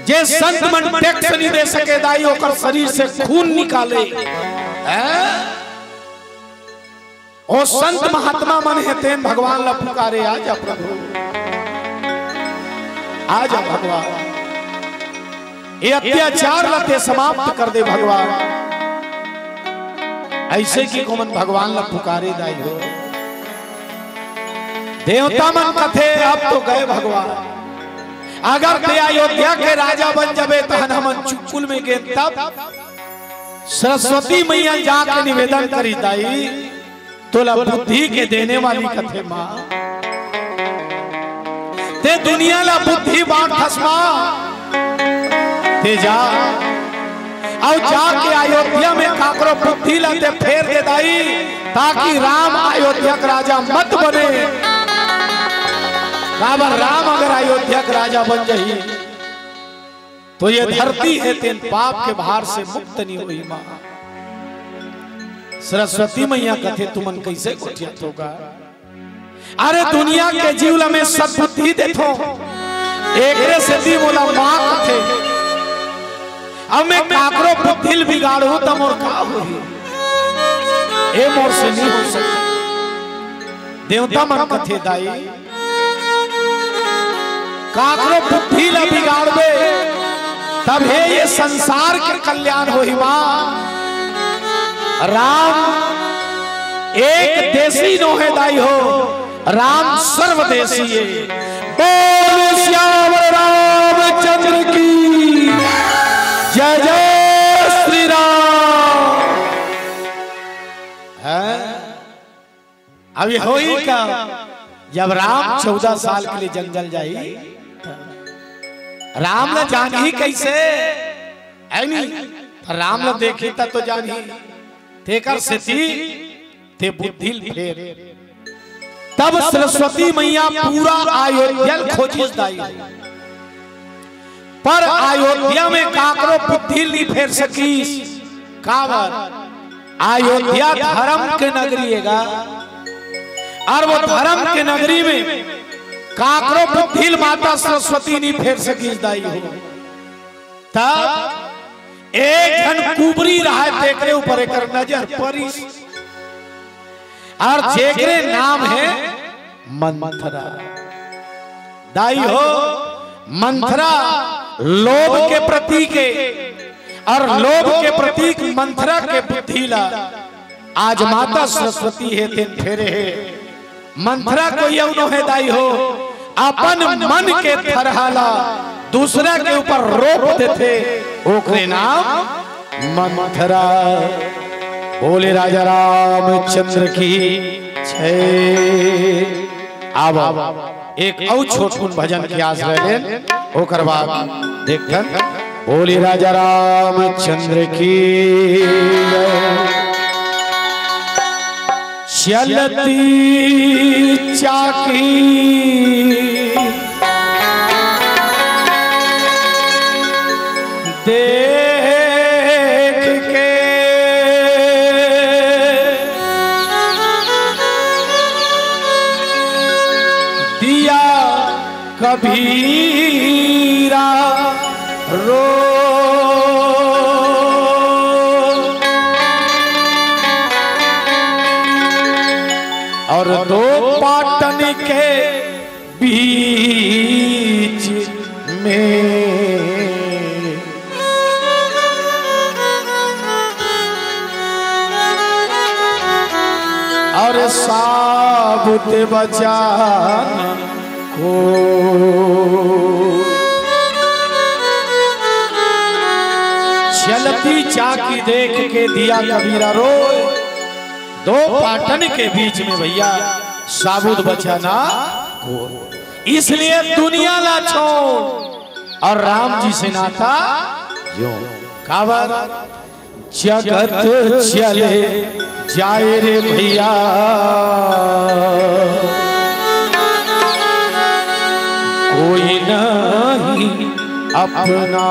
जे संत मन टैक्स नहीं दे सके दाई ओकर शरीर से खून निकाले ओ संत महात्मा मन है तेन भगवान ला पुकारे आजा प्रभु आजा भगवान ये अत्याचार लते समाप्त कर दे भगवान ऐसे की को मन भगवान ला पुकारे दाई हो देवता मन कथे अब तो गए भगवान अगर ते अयोध्या के राजा बन जाबे तो हम चुकुल में गए तब सरस्वती मैया जाके निवेदन करी दाई तोला बुद्धि के देने वाली कथे माँ ते दुनिया ला बुद्धि बांट खसमा ते जा और जाके अयोध्या में काकरो बुद्धि लाते फेर दे दाई ताकि राम अयोध्या का राजा मत बने राम अगर अयोध्या का राजा बन जाही तो ये धरती है तेन पाप के भार से मुक्त नहीं हुई माँ सरस्वती मैया कथे तुमन कैसे गोठियत होगा अरे दुनिया के जीवला में सद्बुद्धि देखो एक से दी बोला माँ कथे अब मैं काकरो बुद्धि बिगाड़ू तो मोर का होई ए मोर से नहीं हो सकता देवता मन कथे दाई काकरो बुद्धि ला बिगाड़बे तब है ये संसार के कल्याण होई माँ राम एक देशी नो है दाई हो राम सर्वदेशी है बोल श्याम रामचंद्र की जय जय श्री राम है अभी होई का जब राम 14 साल के लिए जंगल जाई राम ने जान ही कैसे है नहीं राम ने देखी तब तो जान ही तेकर सेती ते बुद्धि फेर तब सरस्वती मैया पूरा अयोध्या खोजिस दाई पर अयोध्या में काकरो बुद्धि नहीं फेर सकी कावर अयोध्या धर्म के नगरी हैगा और वो धर्म के नगरी में काकरो बुद्धि माता सरस्वती नहीं फेर सकी दाई हो तब एक जन कुबरी रहा तेकरे ऊपर एक नजर परी और जेकरे नाम है मंथरा दाई हो मंथरा लोभ के प्रतीक और लोभ के प्रतीक मंथरा के बुद्धि ला आज माता सरस्वती है तेन फेरे है मंथरा को यौनो है दाई हो अपन मन के थरहाला दूसरा के ऊपर रोप देते ओकरे नाम मंथरा बोले राजा रामचंद्र की जय आब एक और छोटकुन भजन की आस रहे ओकर बाद देखन बोले राजा रामचंद्र की चलती चाकी देख के दिया कबीरा रो और दो पाटन के बीच में और साबुत बचाना को चलती चाकी देख के दिया कबीरा रोए दो पाटन के बीच में भैया साबुत बचाना को इसलिए दुनिया ला छोड़ और राम जी से नाता जो कावर जगत चले जाए रे भैया कोई नहीं अपना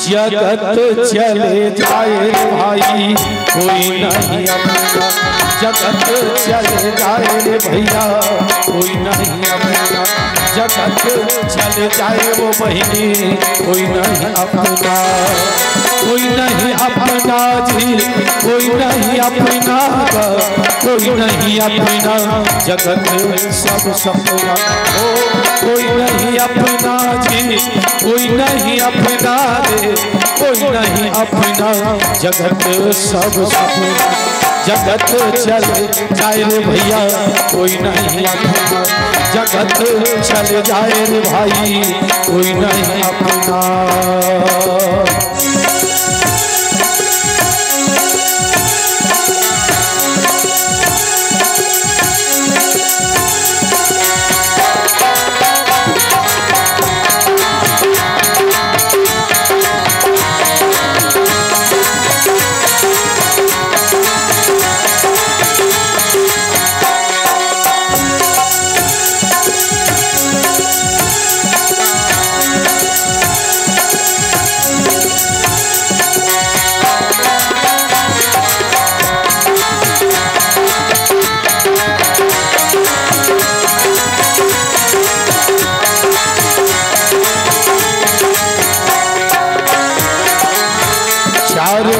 जगत चले जाए भाई कोई नहीं अपना, जगत चले जाए रे भैया कोई नहीं अपना, जगत चले जाए वो बहिनी कोई नहीं अपना, कोई नहीं अपना जी कोई नहीं अपना, कोई नहीं अपना जगत सब सपना, ओ कोई नहीं अपना जी कोई नहीं अपना रे, कोई नहीं अपना जगत सब सपना, जगत चले जाए रे भैया कोई नहीं अपना, जगत चले जाए रे भाई कोई नहीं अपना।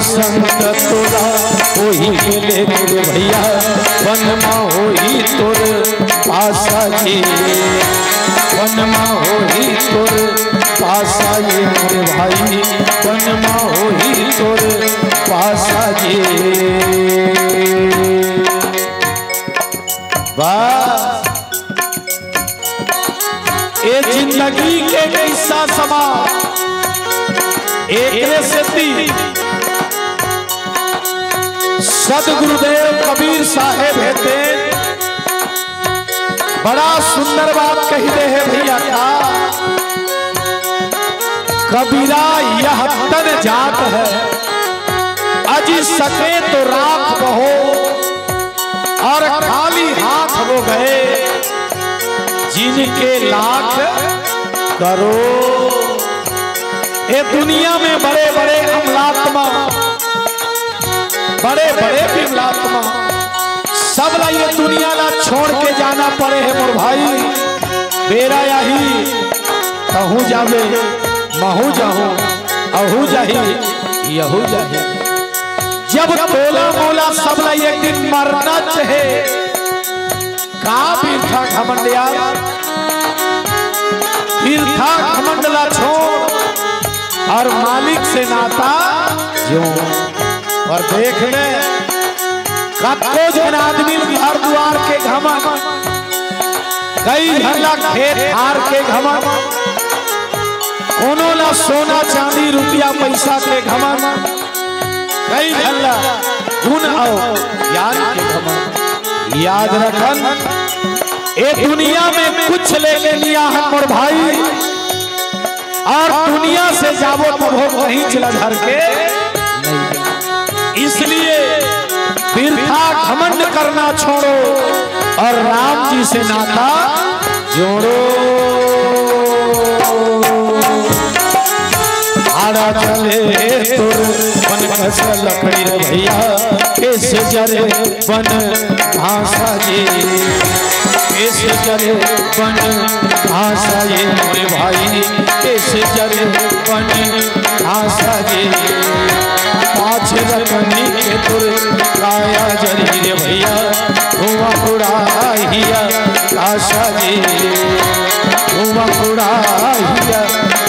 संत तोरा वही मिले मेरे भैया वनमा होई तोर पासा जी, वनमा होई तोर पासा ये मेरे भाई, वनमा होई तोर पासा जी। वाह ये जिंदगी के किस्सा समा एक से सदगुरुदेव कबीर साहेब हेते बड़ा सुंदर बात कही दे है भैया का, कबीरा यह तन जात है अजी सके तो राख बहो, और खाली हाथ वो गए जिनके लाख करो। ये दुनिया में बड़े बड़े अमलात्मा बड़े बड़े विमलात्मा सब ला ये दुनिया ला छोड़ के जाना पड़े है मोर भाई, बेरा यही कहूँ जावे महू जाऊँ अहू जाही यहू जाही, जब तोला मोला सब ला एक दिन मरना चाहे का बिरथा घमंड यार, बिरथा घमंड ला छोड़ और मालिक से नाता जो और देख ले कतो जन आदमी घर द्वार के घमन, कई झल्ला खेत हार के घमन, कोनो ला सोना चांदी रुपया पैसा के घमन, कई झल्ला गुण और ज्ञान के घमन। याद रखन ये दुनिया में कुछ लेके लिया है मोर भाई, और दुनिया से जावो तो वो कहीं चला धर के, इसलिए बिरथा घमंड करना छोड़ो और राम जी से नाता जोड़ो। आड़ा चले तुर बन कस लकड़ी रे भैया केस जरे बन भाषा जी, केस जरे बन भाषा ये मेरे भाई, केस जरे बन भाषा जी। पाँच रकनी के तुर काया जरी रे भैया धुआं उड़ाइया काशा जी, धुआं उड़ाइया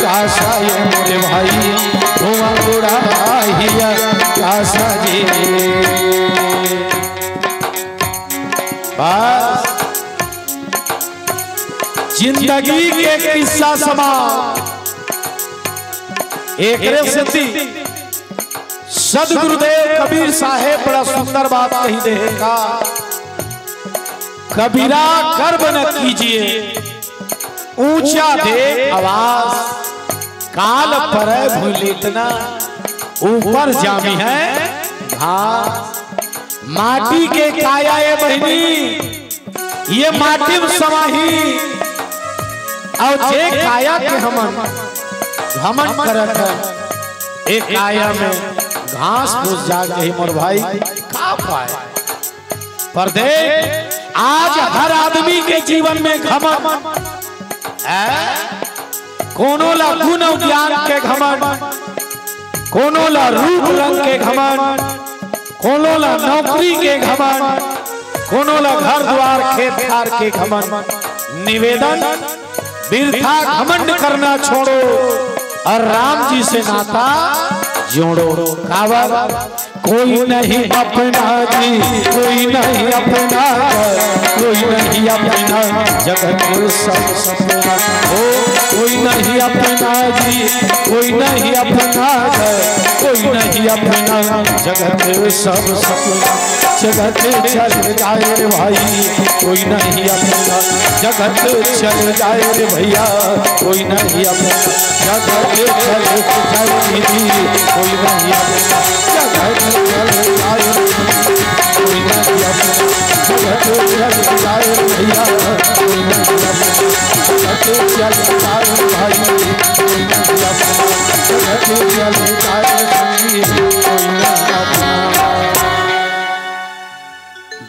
काशा ये मेरे भाई, धुआं उड़ाइया काशा जी। बस जिंदगी के किस्सा समा एक से सदगुरुदेव कबीर साहेब बड़ा सुंदर बात कही देगा, कबीरा गर्व न कीजिए ऊंचा दे आवाज, काल पर भूलितना ऊपर जामी है घास, माटी के काया है बहनी ये माटी में समाही, और जे काया के हमन करत है एक काया में घास फूस जाके ही मोर भाई खा पाए। पर देख आज हर आदमी के जीवन में घमंड, कोनो ला गुण ज्ञान के घमंड, कोनो ला रूप रंग के घमंड, कोनो ला नौकरी के घमंड, कोनो ला घर द्वार खेत खार के घमंड। निवेदन बिरथा घमंड करना छोड़ो और राम जी से नाता जोड़ो। कावर कोई नहीं अपना जी, कोई नहीं अपना, कोई नहीं अपना जगत सब सपना हो। कोई नहीं अपना जी, कोई नहीं अपना, कोई नहीं अपना जगत सब सपना। जगत चल जाए रे भाई, कोई नहीं अपना, जगत चल जाए रे भैया, कोई नहीं अपना, जगत चल जाए दीदी, कोई नहीं अपना, जगत चल जाए, कोई नहीं अपना, जगत चल जाए भैया, कोई नहीं अपना, जगत चल जाए भाई, कोई नहीं अपना, जगत चल जाए भाई, कोई नहीं अपना।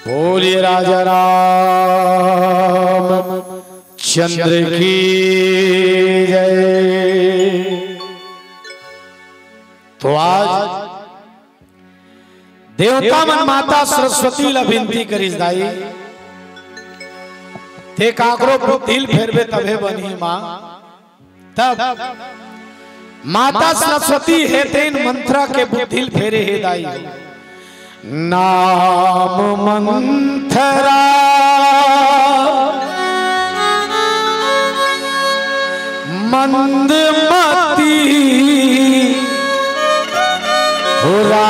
बोलिए राजा राम चंद्र की जय। तो आज देवता मन माता सरस्वती ला विनती करिस दाई, ते काकरो बुद्धिल फेरबे तबे बनी मां। तब माता सरस्वती है तेन मंत्रा के बुद्धिल फेरे हे दाई। नाम मंथरा मंदमती हुरा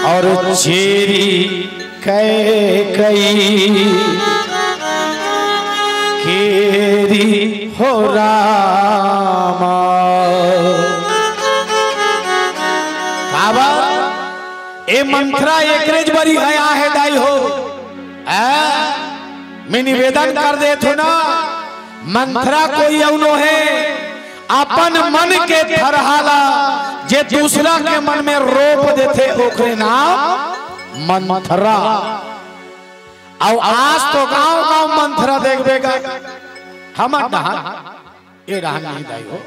और चेरी कई केरी हो रामा। ए मंत्रा एकरेज बरी गया है दाई हो। मैं निवेदन कर दे थो ना, मंत्रा कोई अवनो है अपन मन के थरहाला जे दूसरा के मन में रोप देते ओकरे नाम मंत्रा। और आज तो गांव गांव मंत्रा देखबेगा हम ये रहा नहीं दाई हो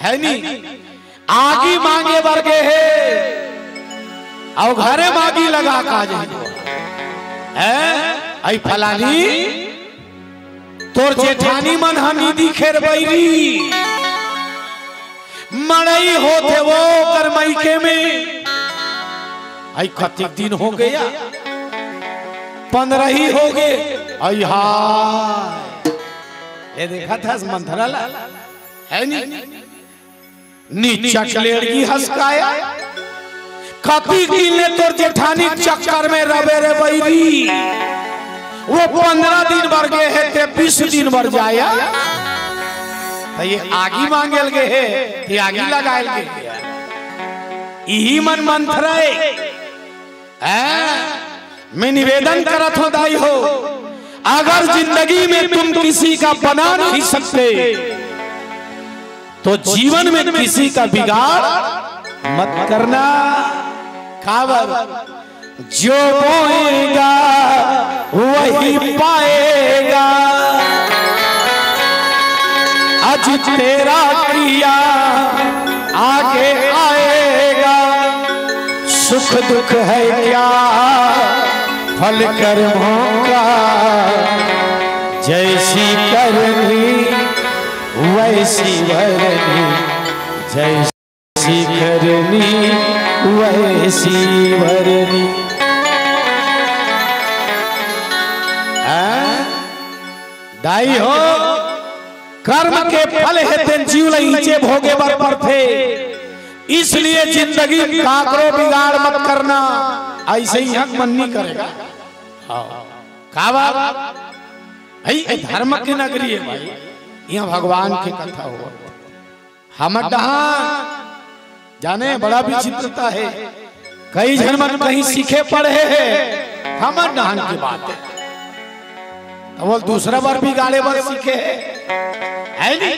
है नहीं। आगी मांगे वर्गे है और घरे मागी लगा काज है। आई फलानी तोर जेठानी मन हमी दिखेर बैरी मड़ई होते वो करमई के में। आई कतिक दिन हो गया 15 ही हो गए। आई हाय ये देखा था मंथरा ला है नी चकलेड़ी हंसकाया कति किले तोर जेठानी चक्कर में रबे रे बैरी। वो 15 दिन भर गए है ते 20 दिन भर जाया। तो ये आगी मांगल गए है ते आगी लगायल गए यही मन मंथरा है। मैं निवेदन करत हो दाई हो, अगर जिंदगी में तुम किसी का बना नहीं सकते तो जीवन में किसी का बिगाड़ मत करना। कावर जो बोएगा वही पाएगा, आज तेरा किया आगे आएगा। सुख दुख है क्या फल कर्मों का, जैसी करनी वैसी भरनी, जैसी करनी वैसी भरनी। दाई हो कर्म के फल हेते जीव नीचे भोगे बर थे, इसलिए जिंदगी काकरो बिगाड़ मत करना। ऐसे ही हक मन नहीं करेगा। भाई धर्म की नगरी है भाई, यहाँ भगवान की कथा हुआ। हम जाने बड़ा विचित्रता है, कई जन मन कहीं सीखे पढ़े हैं हम डहान की बात है। तो वो दूसरा बार भी गाड़े बार सीखे है है नहीं?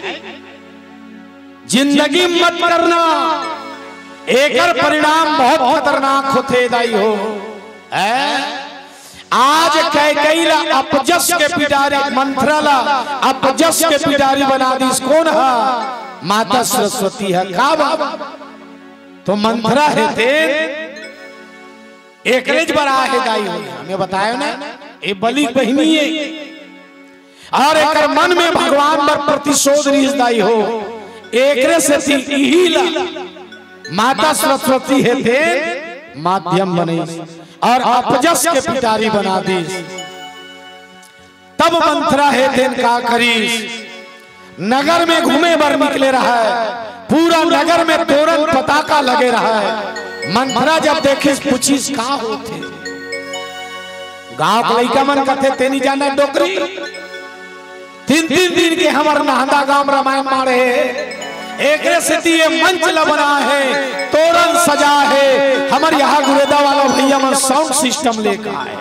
जिंदगी मत करना, एकर परिणाम बहुत खतरनाक होते दाई हो। आज कैकैला अपजस के पिटारी, मंथराला अपजस के पिटारी बना दी। कौन है? माता सरस्वती है। का बाबा तो मंथरा है थे एकरेज बड़ा है दाई हो। हमें बताया ना ये बलि बहनी है और एक मन में भगवान पर प्रतिशोध रीस दाई हो। एकरे से ला माता सरस्वती है थे माध्यम बने और अपजस के पिटारी बना दी। तब मंथरा है थे का करीस नगर में घूमे बर निकले रहा है। पूरा नगर में तोरण पताका लगे रहा है। मंथरा जब देखे पूछीस कहा होते गांव के लड़का मन कथे तेनी जाना डोकरी। 3-3 दिन के हमार नहदा गांव रामायण मारे एक ये मंच बना है, तोरण सजा है। हमारे यहाँ गुरेदा वाला भैया मन साउंड सिस्टम लेकर आए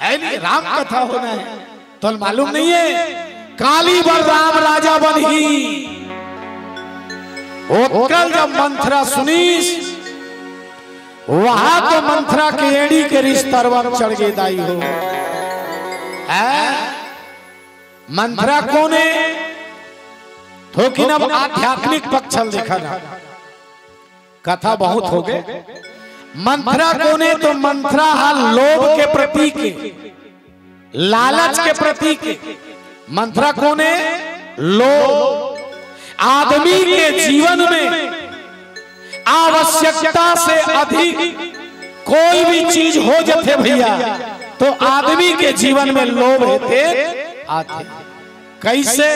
है। राम कथा होना है तो मालूम नहीं है। काली बर राम राजा बन ही कल जब मंथरा सुनीस वहां तो मंथरा के एड़ी के रिश्तरवर चढ़ गए दाई हो। मंथरा कोने थोकिन अब आध्यात्मिक पक्ष देखा ना कथा बहुत हो गए। मंथरा कोने तो मंथरा लोभ के प्रतीक, लालच के प्रतीक। मंथरा कोने लोभ। आदमी के जीवन में आवश्यकता से अधिक कोई भी चीज हो जाते भैया तो आदमी के जीवन में लोभ होते आते। कैसे?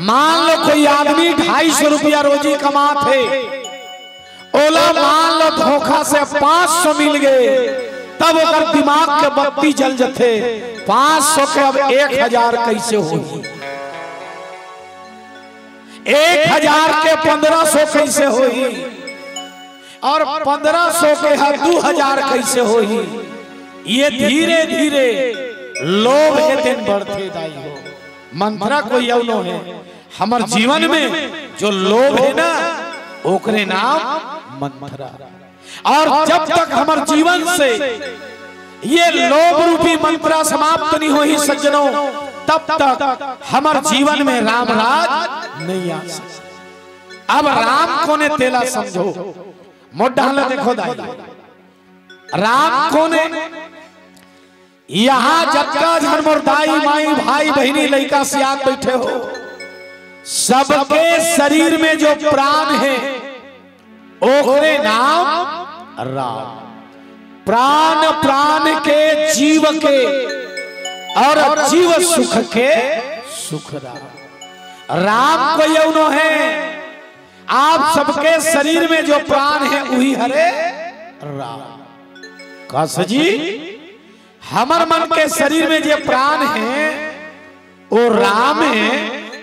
मान लो कोई आदमी 250 रुपया रोजी कमाते, ओला मान लो धोखा से 500 मिल गए, तब अगर दिमाग के बत्ती जल जाते 500 के अब 1000 कैसे होगी? 1000 के 1500 कैसे होगी? और 1500 के 2000 कैसे होगी? ये धीरे धीरे लोभ के दिन बढ़ते दाई हो। मंथरा कोई यौनो है हमार जीवन में जो लोभ है ना ओकरे नाम मंथरा। और जब तक हमार जीवन से ये लोभ रूपी मंथरा समाप्त नहीं हो ही सज्जनों, तब तक हमार जीवन में राम राज नहीं आ सकता। अब राम कोने तेला समझो मोडाला देखो दाई। राम कोने यहाँ जक्का झरमोर दाई माई भाई बहनी लड़का सियात बैठे हो, सबके शरीर में जो प्राण है ओकरे नाम राम। प्राण प्राण के जीव के और जीव सुख के सुख राम। राम को यौनो है आप सबके शरीर में जो प्राण है वही हरे राम। कस जी हमार मन के शरीर में जो प्राण है वो राम है।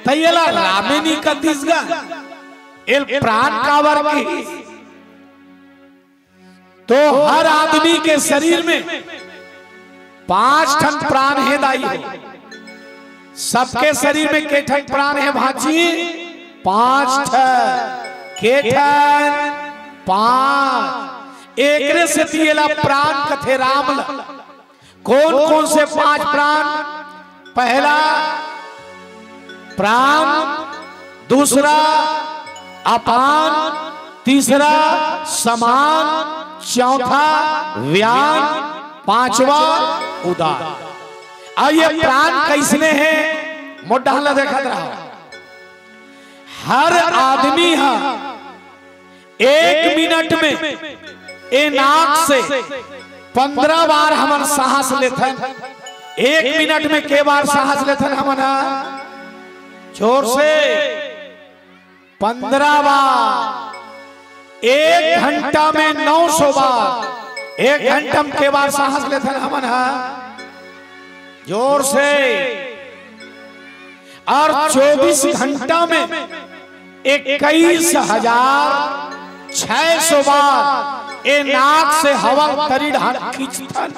तैला रामे नहीं कतीसगा एल प्राण कावर की। तो हर आदमी के शरीर में 5 ठन प्राण है दाई हो। सबके शरीर में के ठन प्राण है भाजी? 5 ठन। के ठन? 5। एकरे से दिएला प्राण कथे राम ला। कौन कौन से 5 प्राण? पहला प्राण, दूसरा अपान, तीसरा समान, चौथा व्यान, 5वां उदार। अब ये प्राण कैसने हैं मोडाला देखा रहा। हर आदमी है 1 मिनट में ए नाक से 15 बार हमार सांस लेथन। 1 मिनट में के बार सांस लेथन हमारा? जोर से 15 बार। 1 घंटा में 900 बार। 1 घंटा में के बार सांस लेथन हमारा? जोर से। और 24 घंटा में 21,600 बार ए नाक से हवा तरी ढाल खींचथन।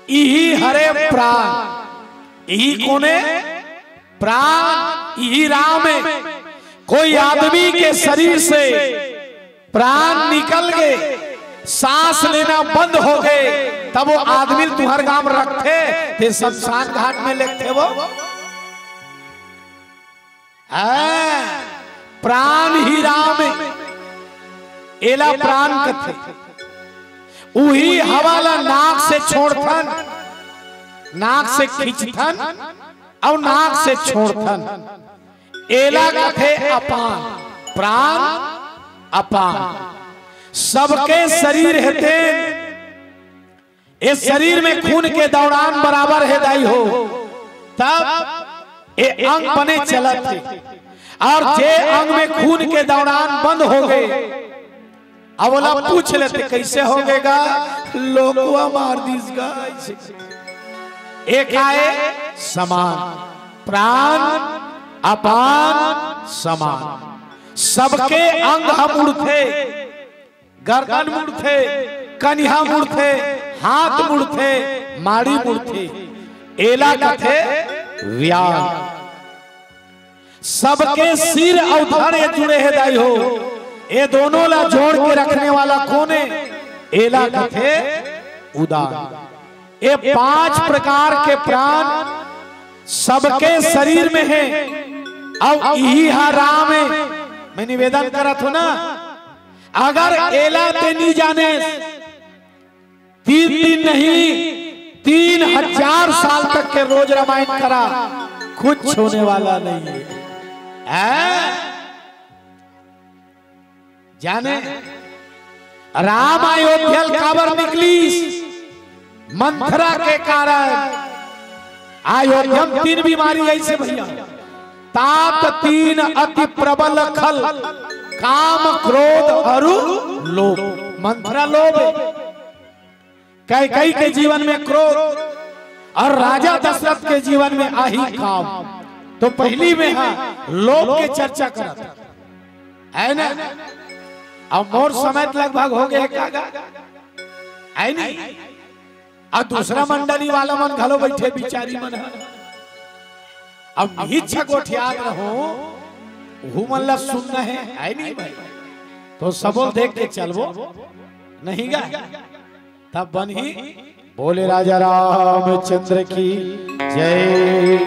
यही हरे प्राण, यही कोने प्राण ही राम है। कोई आदमी के शरीर से प्राण निकल गए, सांस लेना बंद हो गए, तब वो आदमी तुम्हारे गांव रखते थे शमशान घाट में लेते वो। प्राण ही राम है, एला प्राण कथे उही हवाला नाक से छोड़थन, नाक से खींचथन और नाक से छोड़थन। एला कथे अपान, प्राण अपान। सबके शरीर हेते, इस शरीर में खून के दौरान बराबर है दाई हो, तब ये अंग बने चलत थे। और जे अंग में खून के दौरान बंद हो गए, अब बोला पूछ लेते कैसे हो गएगा, लोगवा मार दीसगा। एक आए समान, प्राण अपान समान। सबके अंग हम उड़ते, गर्दन मुड़ते, कन्हा मुड़ते, हाथ मुड़ते, माड़ी मुड़ते। एला कथे व्यान। सबके सिर और धड़ जुड़े है दाई हो, ये दोनों ला जोड़ के रखने वाला कौन है? एला कथे उदान। ये 5 प्रकार के प्राण सबके शरीर में है और यही राम है। मैं निवेदन करा था ना, अगर एला ते नहीं जाने 3 दिन नहीं 3000 साल तक के रोज रामायण करा, कुछ होने वाला नहीं है। जाने राम अयोध्या काबर निकली? मंथरा के कारण। अयोध्या 3 बीमारी ऐसे भैया, ताप 3 अति प्रबल खल, काम क्रोध अरु लोभ। मंथरा लोभ है, कैकेयी के जीवन में क्रोध और राजा दशरथ के जीवन में आही काम। तो पहली में है लोभ के चर्चा करता है ना। अब मोर समय लगभग हो गए है नहीं। और दूसरा मंडली वाला मन घलो बैठे बिचारी मन है। अब इच्छा गोठियात रहो हुमल्ला सुनना है नहीं भाई, तो सबोल देख के चलबो नहीं गा, तब बन ही बोले राजा रामचंद्र की जय।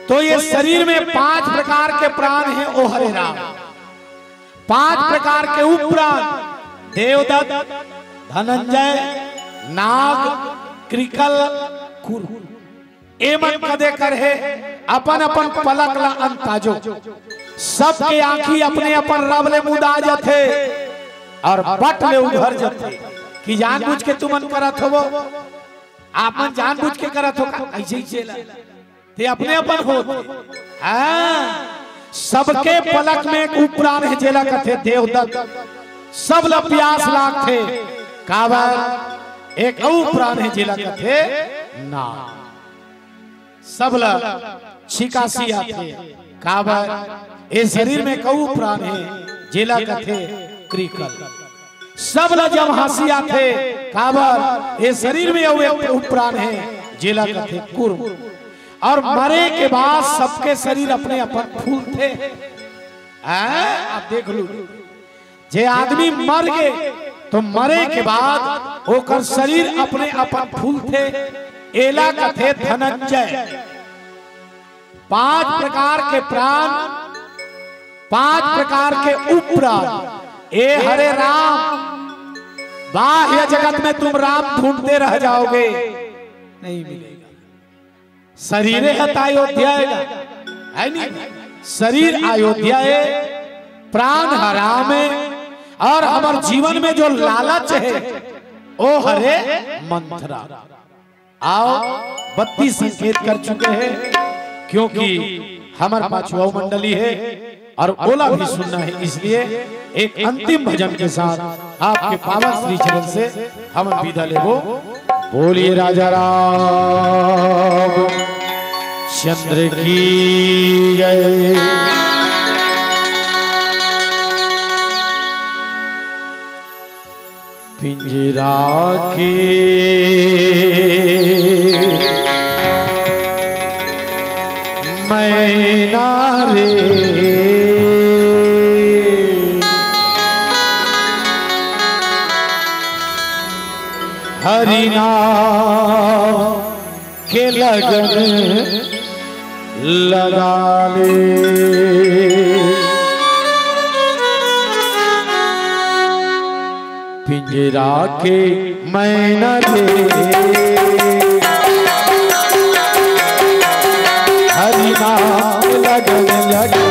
तो ये शरीर में 5 प्रकार के प्राण हैं। ओ हरे राम, 5 प्रकार के उपप्राण, देवदत्त, धनंजय, नाग, कृकल, कुर। एमन कदे कर है अपन अपन पलक ला अंताजो। सबके आंखी अपने अपन रब ले मुदा जाते और बट ले उधर जाते कि जानबूझ के तुमन करत हो, आपन जानबूझ के करत हो ऐसे ही चला ते अपने अपन हो। सबके पलक में एक उपरान है जेला कथे देवदत्त। सब ला प्यास लाग थे काबर, एक उपरान है जेला कथे नाग। सब ला छिकासी आथे काबर, ए शरीर में कऊ प्राण है जेला कथे कृकल। सब ला जब हंसी आथे काबर, ए शरीर में एक प्राण है जेला कथे कुर्म। और मरे के बाद सबके शरीर अपने अपन फूल थे। आप देख लो, जे आदमी मर गए तो मरे के बाद ओकर शरीर अपने अपन फूल थे। एला कथे धनंजय। 5 प्रकार के प्राण, 5 प्रकार के उपप्राण। ए हरे राम, बाह्य जगत में तुम राम ढूंढते रह जाओगे, नहीं मिलेगा। शरीर है अयोध्या है नहीं, शरीर अयोध्या है, प्राण हराम है। और हमारे जीवन में जो लालच है ओ हरे मंथरा। आओ 32 संकेत कर चुके हैं, क्योंकि हमारे पांचवा मंडली है और ओला भी सुनना है। इसलिए एक अंतिम भजन के साथ आपके पावन श्री चरण से हम विदा लेबो। बोलिए राजा राम चंद्र की जय। पिंजरा के लगन लगा ले। पिंजरा के मैना दे हरि नाम लगन लगा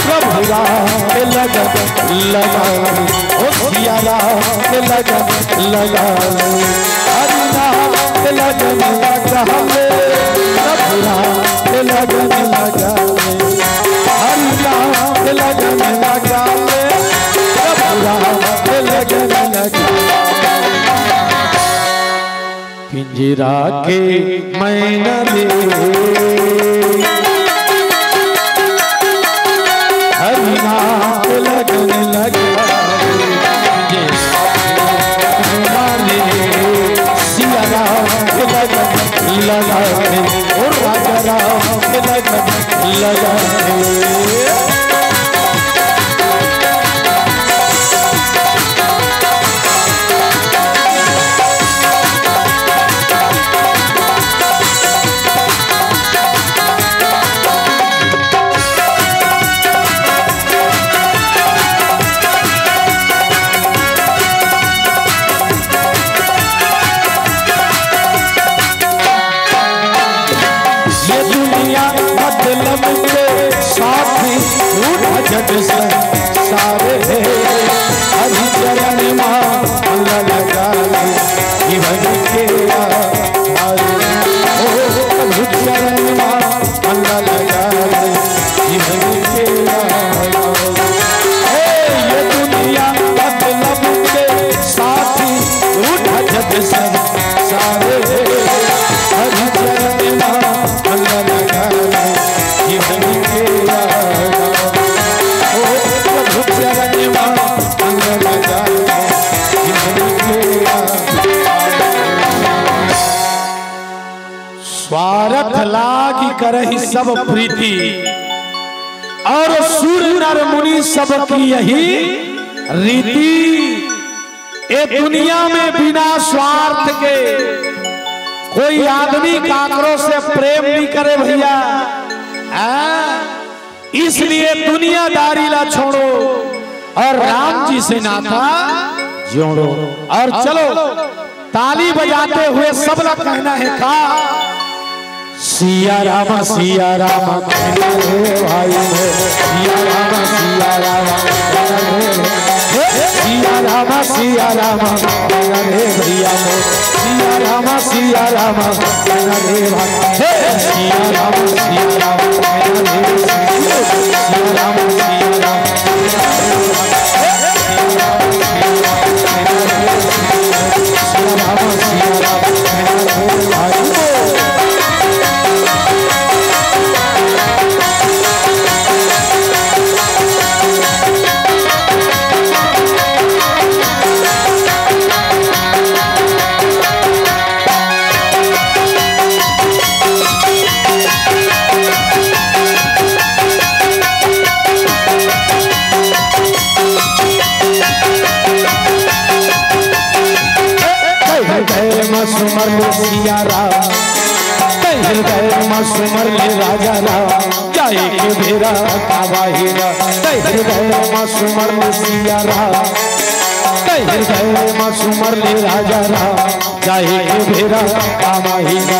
प्रभु राम लगन लगा ओ सिया राम लगन लगा हरि नाम लगन लगा प्रभु राम लगन लगा हरि नाम लगन लगा प्रभु राम लगन लगा। पिंजरा के मैना दे हरि नाम लगन लगा सिया राम लगन लगा और राजा राम लगन लगा। जग सारे हरि चरण मन लगा जीवन के प्रभु चरण मन लगा जीवन के ये दुनिया मतलब के साथी रूठा जग सारे हरि चरण मन लगा जीवन के स्वार्थ लागी करहि सब प्रीति और सूर नर मुनि सब की यही रीति। ए दुनिया में बिना स्वार्थ के कोई आदमी काकरों से प्रेम नहीं करे भैया। इसलिए दुनियादारी ला छोड़ो और राम जी से नाता जोड़ो। और चलो ताली बजाते हुए सब लोग कहना है का सिया राम कहना रे भाई सिया राम सिया राम कहना रे भैया सिया राम कहना रे भाई सिया राम कहना रे सिया राम सुमर ले सिया राम हृदय में सुमर ले राजा राम जाए के भेरा काबाहिरा हृदय में सुमर ले सिया राम हृदय में सुमर ले राजा राम जाए के भेरा काबाहिरा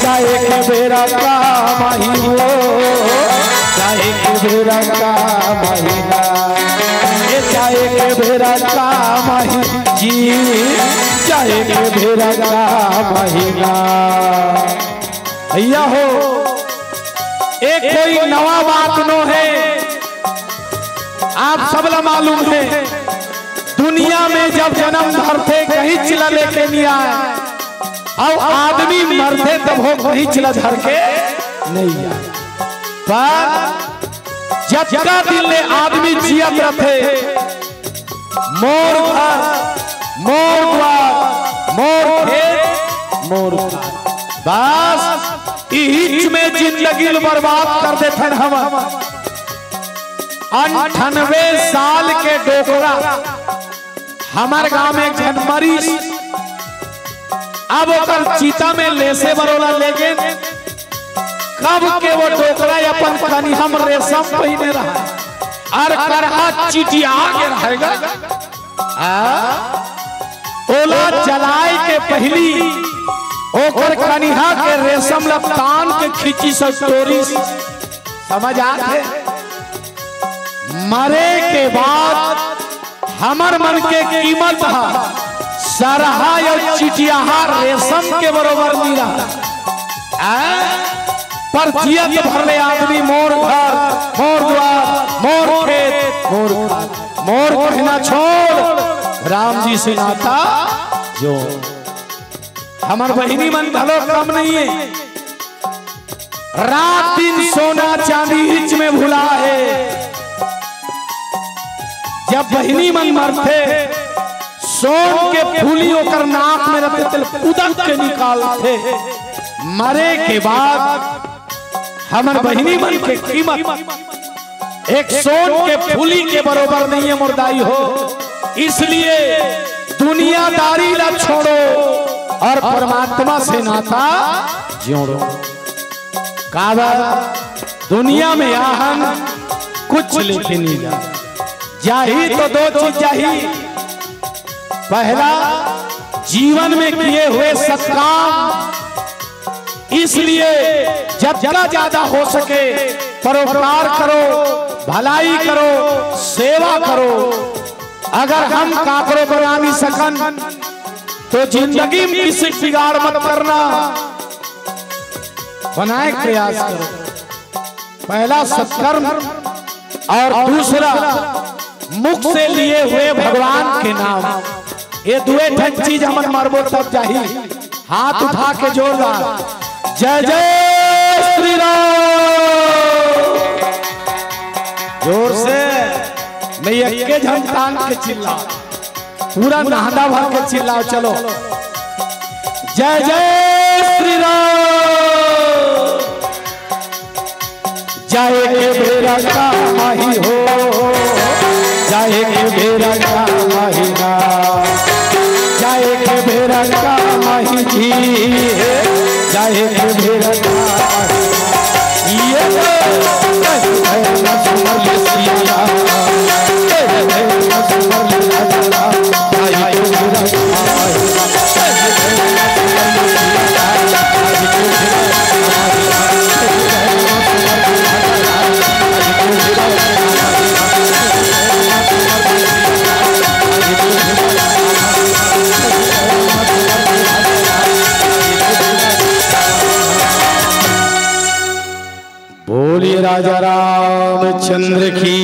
जाए के भेरा काबाहिरो जाए के भेरा काबाहिरा जाए के भेरा काबाही जी जाए के भेरा का महीना भैया हो। एक कोई नवा बात नो है आप सब ला मालूम है दुनिया में जब जन्म धरते कहीं चिला लेके नहीं आए और आदमी मरते तब हो कहीं चिला धर के नहीं आए पर जब का दिल ने आदमी जिया रखे मोर घर मोर द्वार मोर खेत मोर बस इच में जिंदगी बर्बाद कर देते हम 98 साल के डोकरा हमारे गांव में जनवरी अब ओकर चीता में लेसे बरोला लेके कब के वो डोकरा अपन कनी हम रेशम पहने रहा और करहा चिटिया के रहेगा ओला जलाए के पहली ओकर कनिहा के रेशम लतान के खींची सटोरी समझ आते मरे के बाद हमर मन के कीमत सरहा और चिटिया रेशम के बरोबर मिला पर जियत भरले आदमी मोर घर मोर द्वार मोर खेत मोर कहना छोड़ राम जी से नाता जो हमार बहिनी मन भलो कम नहीं है रात दिन सोना चांदी हिच में भुला है जब बहिनी मन मरते सोन के फूलियों कर नाक में रखते उदक के निकालते मरे के बाद हमार बहिनी मन के कीमत एक सोन के फूली के बरोबर नहीं है मुर्दाई हो इसलिए दुनियादारी ला छोड़ो और परमात्मा से नाता जोड़ो काबा दुनिया में आहन कुछ लेके नहीं जा जाही तो दो चीज जाही पहला जीवन में किए हुए सत्काम इसलिए जब ज्यादा हो सके परोपकार करो भलाई करो सेवा करो अगर हम काकरो बनानी सकन तो जिंदगी में किसी बिगाड़ मत करना बनाए प्रयास करो पहला सत्कर्म और दूसरा मुख से लिए हुए भगवान के नाम ये दुए ठन चीज हमन मरबो तब चाहिए हाथ उठा के जोरदार जय जय श्री राम जोर से मैं एक झंटान के चिल्ला पूरा नहादा भर के चिल्लाओ चलो जय जय श्री राम जाए के बेरा का माही हो जाए के बेरा का माही ना जाए के बेरा का माही जी जाए के बेरा का ये बोलिए राजा रामचंद्र की